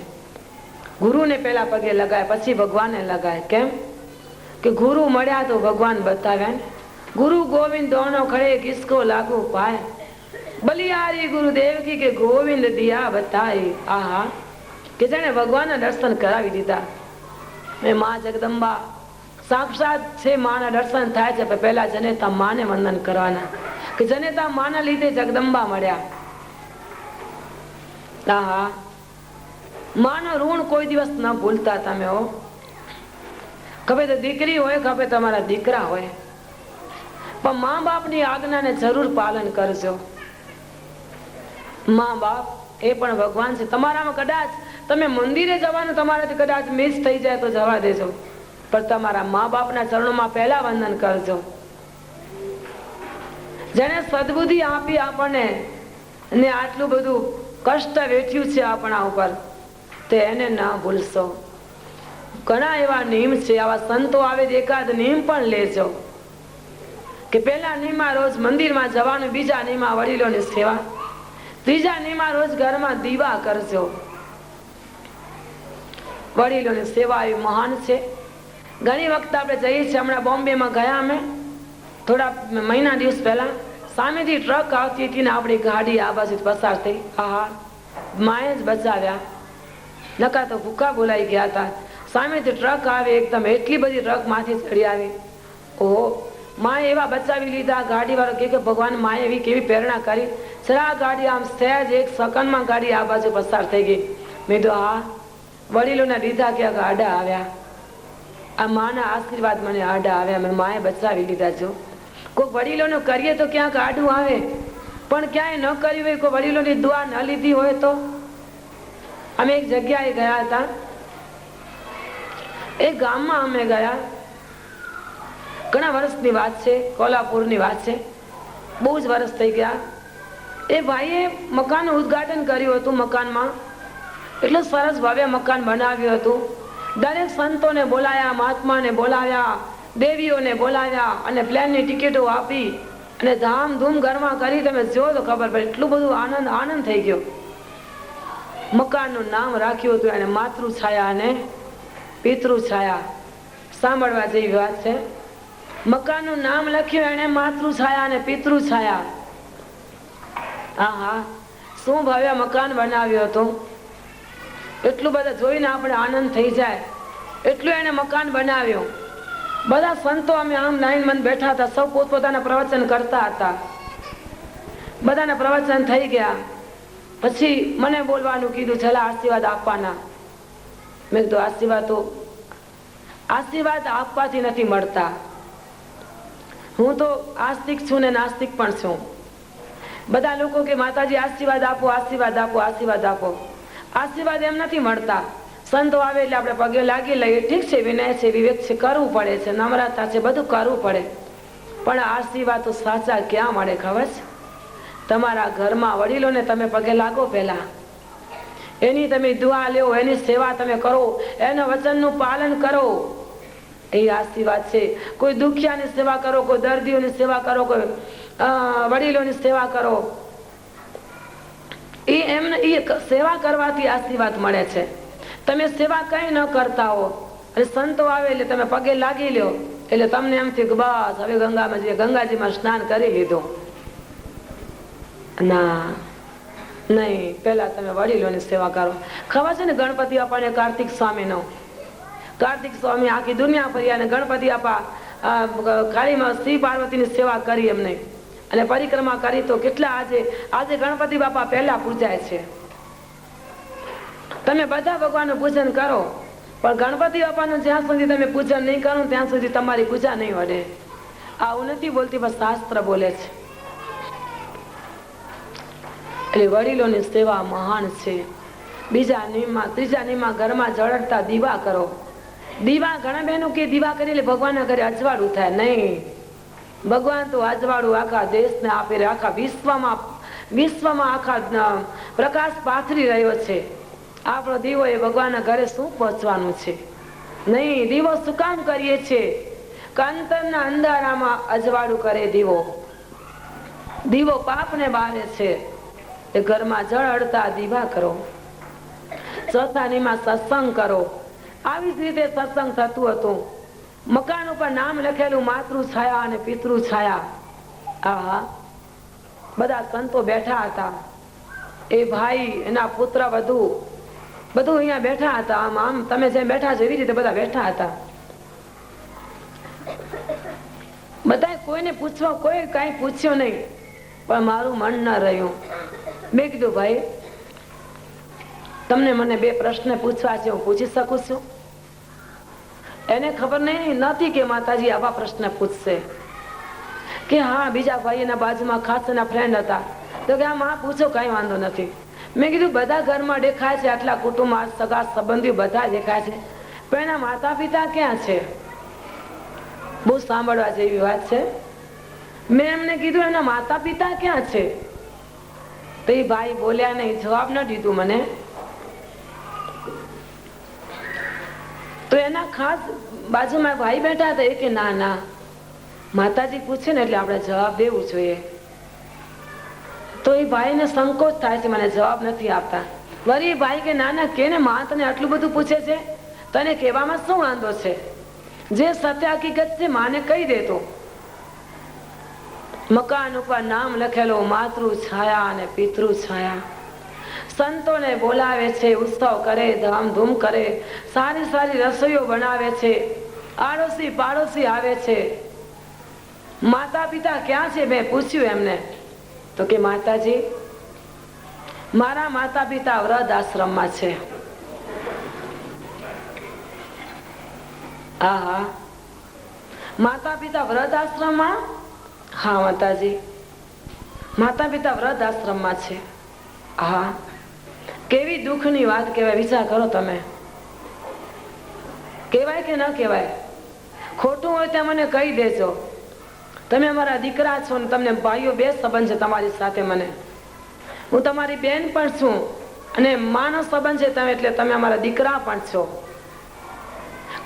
ગુરુને પહેલા પગે લગાય, પછી ભગવાનને લગાય. કેમ કે ગુરુ મળ્યા તો ભગવાન બતાવ્યા ને. ગુરુ ગોવિંદ દોનો ખડે કિસકો લાગુ પાય, બલિહારી ગુરુદેવ કી કે ગોવિંદ દિયા બતાઈ. આહા, કે જેને ભગવાનના દર્શન કરાવી દીધા. મેં માં જગદંબા સાક્ષાત છે, માના દર્શન થાય છે. પહેલા જનેતા માને વંદન કરવાના, કે જનેતા માના લીધે જગદંબા મળ્યા. આહા, માનો ઋણ કોઈ દિવસ ન ભૂલતા તમે. હો, ખબર તો દીકરી હોય, ખબર તમારા દીકરા હોય, પણ મા બાપની આજ્ઞાને જરૂર પાલન કરજો. મા બાપ એ પણ ભગવાન છે. તમારામાં કદાચ તમે મંદિરે જવાનું તમારાથી કદાચ મિસ થઈ જાય તો જવા દેજો, પણ તમારા મા બાપના ચરણોમાં પહેલા વંદન કરજો. જેને સદબુદ્ધિ આપી આપણને ને આટલું બધું કષ્ટ વેઠ્યું છે આપણા ઉપર, તે એને ના ભૂલશો. ઘણા એવા નિયમ છે, આવા સંતો આવે એકાદ નિયમ પણ લેજો. કે પહેલા નિયમમાં રોજ મંદિરમાં જવાનું, બીજા નિયમમાં વડીલોની સેવા, ત્રીજા નિયમમાં રોજ ઘરમાં દીવા કરજો. વડીલોની સેવા એ મહાન છે. ઘણી વખત આપણે જઈએ છીએ. હમણાં બોમ્બેમાં ગયા અમે થોડા મહિના દિવસ પહેલા, સામેથી ટ્રક આવતી હતી ને આપણી ગાડી આ બાજુ પસાર થઈ. આહા, માએ જ બચાવ્યા, નકા તો ભૂખા બોલાઈ ગયા હતા. સામેથી ટ્રક આવે એકદમ, એટલી બધી ટ્રક માંથી ચડી આવી. ઓહો, માએ એવા બચાવી લીધા. ગાડી વાળો કે ભગવાન, માએ એવી કેવી પ્રેરણા કરી. જરા ગાડી આમ સહેજ 1 સેકન્ડમાં ગાડી આ બાજુ પસાર થઈ ગઈ. મેં તો હા, વડીલોના લીધા ક્યાંક આડા આવ્યા. આ માના આશીર્વાદ મને આડા આવે, અમે માએ બચાવી લીધા. જો કોઈ વડીલોનું કરીએ તો ક્યાંક આડું આવે, પણ ક્યાંય ન કર્યું હોય, કોઈ વડીલોની દુઆ ન લીધી હોય તો. અમે એક જગ્યાએ ગયા હતા, એક ગામમાં અમે ગયા, ઘણા વર્ષની વાત છે, કોલ્હાપુરની વાત છે, બહુ જ વર્ષ થઈ ગયા. એ ભાઈએ મકાનનું ઉદ્ઘાટન કર્યું હતું. મકાનમાં એટલું સરસ ભવ્ય મકાન બનાવ્યું હતું. દરેક સંતોને બોલાયા, મહાત્માને બોલાવ્યા, દેવીઓને બોલાવ્યા અને પ્લેનની ટિકિટો આપી અને ધામધૂમ ઘરમાં કરી. તમે જો તો ખબર પડે, એટલું બધું આનંદ થઈ ગયો. મકાનનું નામ રાખ્યું હતું એને માતૃછાયા અને પિતૃછાયા. સાંભળવા જેવી વાત છે. મકાનનું નામ લખ્યું એને માતૃછાયા અને પિતૃછાયા. હા હા, શું ભવ્ય મકાન બનાવ્યું હતું. એટલું બધા જોઈને આપણે આનંદ થઈ જાય એટલું એને મકાન બનાવ્યું. બધા સંતો અમે આમ લાઈનમાં બેઠા હતા, સૌ પોતપોતાના પ્રવચન કરતા હતા. બધાના પ્રવચન થઈ ગયા પછી મને બોલવાનું કીધું, છેલ્લા આશીર્વાદ આપવાના. મેં કીધું આશીર્વાદ આપવાથી નથી મળતા. હું તો આસ્તિક છું ને નાસ્તિક પણ છું. બધા લોકો કે માતાજી આશીર્વાદ આપો, આશીર્વાદ આપો, આશીર્વાદ આપો. આશીર્વાદ એમ નથી મળતા. સંતો આવે એટલે આપણે પગે લાગી લઈએ, ઠીક છે, વિનય છે, વિવેક છે, કરવું પડે છે, નમ્રતા છે, બધું કરવું પડે. પણ આશીર્વાદ તો સાચા ક્યાં મળે ખબર છે? તમારા ઘરમાં વડીલોને તમે પગે લાગો, પહેલા એની તમે દુઆ લ્યો, એની સેવા તમે કરો, એના વચનનું પાલન કરો, એ આશીર્વાદ છે. કોઈ દુખિયાની સેવા કરો, કોઈ દર્દીઓની સેવા કરો, કોઈ વડીલોની સેવા કરો. એ સેવા કરવાથી આશીર્વાદ મળે છે. તમે સેવા કઈ ન કરતા હો અને સંતો આવે એટલે તમે પગે લાગી લ્યો એટલે તમને એમ થયું કે બસ હવે ગંગાજીમાં સ્નાન કરી લીધું. ના, નહીં, પેલા તમે વડીલોની સેવા કરો. ખબર છે ને, ગણપતિ બાપાને કાર્તિક સ્વામી આખી દુનિયા ફર્યા અને ગણપતિ બાપા ખાલીમાં શ્રી પાર્વતીની સેવા કરી એમને અને પરિક્રમા કરી. તો કેટલા આજે ગણપતિ બાપા પહેલા પૂજાય છે. તમે બધા ભગવાનનું પૂજન કરો, પણ ગણપતિ બાપાનું જ્યાં સુધી તમે પૂજન નહીં કરો ત્યાં સુધી તમારી પૂજા નહીં વડે. આવું નથી બોલતી, બસ શાસ્ત્ર બોલે છે. એટલે વડીલોની સેવા મહાન છે. ત્રીજા નિયમમાં ઘરમાં જળતા દીવા કરો. દીવા ઘણા બહેનો કે દીવા કરી એટલે ભગવાનના ઘરે અજવાળું થાય. નહીં, ભગવાન તો અજવાળું આખા દેશને આપે, આખા વિશ્વમાં આખા પ્રકાશ પાથરી રહ્યો છે. આપણો દીવો એ ભગવાનના ઘરે શું પહોંચવાનું છે? નહીં, દીવો શું કામ કરીએ છીએ? કાંતરના અંધારામાં અજવાળું કરે દીવો. દીવો પાપને બારે છે. એ ઘરમાં જળ અડતા દીવા કરો. ચોથા નિયમમાં સત્સંગ કરો. આવી જ રીતે સત્સંગ થતું હતું. મકાન ઉપર નામ લખેલું માતૃછાયા અને પિતૃછાયા. આહા, બધા સંતો બેઠા હતા. એ ભાઈ, એના પુત્ર, બધું અહીંયા બેઠા હતા. આમ તમે જેમ બેઠા છો એવી રીતે બધા બેઠા હતા. બધા કોઈને પૂછવા, કોઈ કઈ પૂછ્યો નહીં, પણ મારું મન ન રહ્યું. મેં કીધું, ભાઈ તમને મને 2 પ્રશ્ન પૂછવા છે, હું પૂછી શકું છું? એને ખબર નથી કે માતાજી આવા પ્રશ્ન પૂછશે. કે હા, બીજા ભાઈ એના બાજુમાં ખાસ એના ફ્રેન્ડ હતા, તો કે હા પૂછો, કઈ વાંધો નથી. મેં કીધું, બધા ઘરમાં દેખાય છે, આટલા કુટુંબ, સગા સંબંધીઓ બધા દેખાય છે, પણ એના માતા પિતા ક્યાં છે? બહુ સાંભળવા જેવી વાત છે. મેં એમને કીધું, એના માતા પિતા ક્યાં છે? તો એ ભાઈ બોલ્યા નહીં, જવાબ ન દીધું મને. તો એના ખાસ બાજુમાં ભાઈ બેઠા હતા. એ કે ના, માતાજી પૂછે ને એટલે આપણે જવાબ દેવું જોઈએ. તો એ ભાઈને સંકોચ થાય છે, મને જવાબ નથી આપતા. વળી ભાઈ કે ના, કેને માં તને આટલું બધું પૂછે છે, તને કહેવામાં શું વાંધો છે? જે સત્ય હકીકત છે માને કહી દેતો. મકાન ઉપર નામ લખેલો માતૃછાયા અને પિતૃછાયા. સંતોને બોલાવે છે, ઉત્સવ કરે, ધામધૂમ કરે, સારી સારી રસોઈઓ બનાવે છે, આડોશી પાડોશી આવે છે. માતા પિતા ક્યાં છે? મેં પૂછ્યું એમને. તો કે માતાજી, મારા માતા પિતા વૃદ્ધ આશ્રમમાં છે. હા, માતા પિતા વ્રત આશ્રમમાં? હા માતાજી, માતા પિતા વ્રત આશ્રમમાં છે. હા, કેવી દુઃખની વાત કહેવાય. વિચાર કરો તમે, કહેવાય કે ન કહેવાય? ખોટું હોય ત્યાં મને કહી દેજો. તમે અમારા દીકરા છો ને તમને ભાઈઓ બે સંબંધ છે તમારી સાથે. મને, હું તમારી બેન પણ છું અને માનો સંબંધ છે તમે, એટલે તમે અમારા દીકરા પણ છો.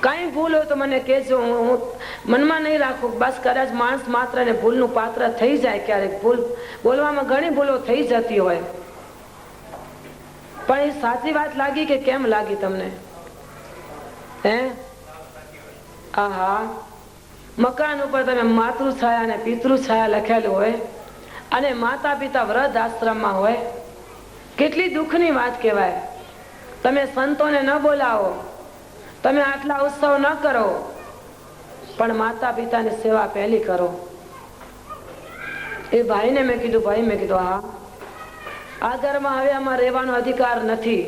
કઈ ભૂલ હોય તો મને કહેજો, હું મનમાં નહીં રાખું. બસ કદાચ માણસ માત્ર ને ભૂલનું પાત્ર થઈ જાય. ક્યારેક ભૂલ બોલવામાં ઘણી ભૂલો થઈ જતી હોય, પણ એ સાચી વાત લાગી કે કેમ લાગી તમને? હે? હા, મકાન ઉપર તમે માતૃછાયા અને પિતૃછાયા લખેલું હોય અને માતા પિતા વ્રત આશ્રમમાં હોય. કેટલી દુઃખની વાત કહેવાય. તમે સંતોને ન બોલાવો, તમે આટલા ઉત્સવ ન કરો, પણ માતા પિતાની સેવા પહેલી કરો. એ ભાઈને મેં કીધું, ભાઈ મેં કીધું હા, આ ઘરમાં હવે આમાં રહેવાનો અધિકાર નથી.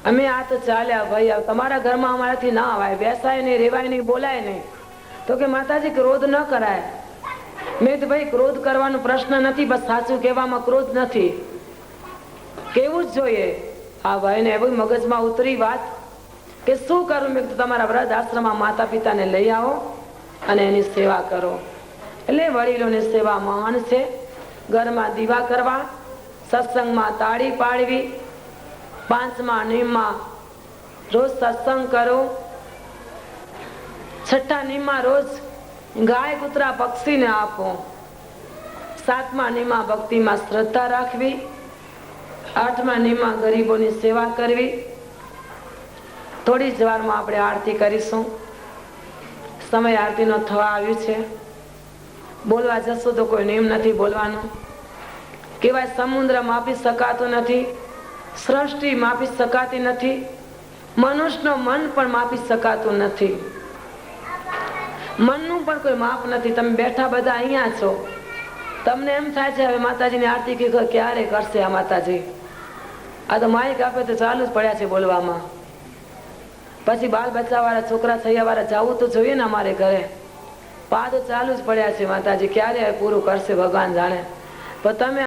અમે આ તો ચાલ્યા ભાઈ, તમારા ઘરમાં અમારાથી ના આવાય, બેસાય નહીં, રેવાય નહીં, બોલાય નહીં. તો કે માતાજી ક્રોધ ન કરાય. મેં કીધું ભાઈ ક્રોધ કરવાનો પ્રશ્ન નથી, બસ સાચું કહેવામાં ક્રોધ નથી, કેવું જ જોઈએ. આ ભાઈને એવું મગજમાં ઉતરી વાત કે શું કરું. મેં કીધું તમારા વ્રત આશ્રમમાં માતા પિતાને લઈ આવો અને એની સેવા કરો. એટલે વડીલોની સેવા મહાન છે. ઘરમાં દીવા કરવા, સત્સંગમાં તાળી પાડવી, 5મા નિયમમાં રોજ સત્સંગ કરો, 6ઠ્ઠા નિયમમાં રોજ ગાય કૂતરા પક્ષીને આપો, 7મા નિયમમાં ભક્તિમાં શ્રદ્ધા રાખવી, 8મા નિયમમાં ગરીબોની સેવા કરવી. થોડી જ વારમાં આપણે આરતી કરીશું. સમય આરતીનો થવા આવ્યું છે. બોલવા જશો તો કોઈ નિયમ નથી બોલવાનો. કહેવાય સમુદ્ર માપી શકાતો નથી, સૃષ્ટિ માપી શકાતી નથી, મનુષ્યનું મન પણ માપી શકાતું નથી. મનનું પણ કોઈ માપ નથી. તમે બેઠા બધા અહીંયા છો, તમને એમ થાય છે હવે માતાજીની આરતી ક્યારે કરશે આ માતાજી? આ તો માઇક આપે તો ચાલુ જ પડ્યા છે બોલવામાં. પછી બાલ બચ્ચા વાળા, છોકરા થયા વાળા જવું તો જોઈએ ને અમારે ઘરે. પા તો ચાલુ જ પડ્યા છે. માતાજી ક્યારે પૂરું કરશે ભગવાન જાણે. પણ તમે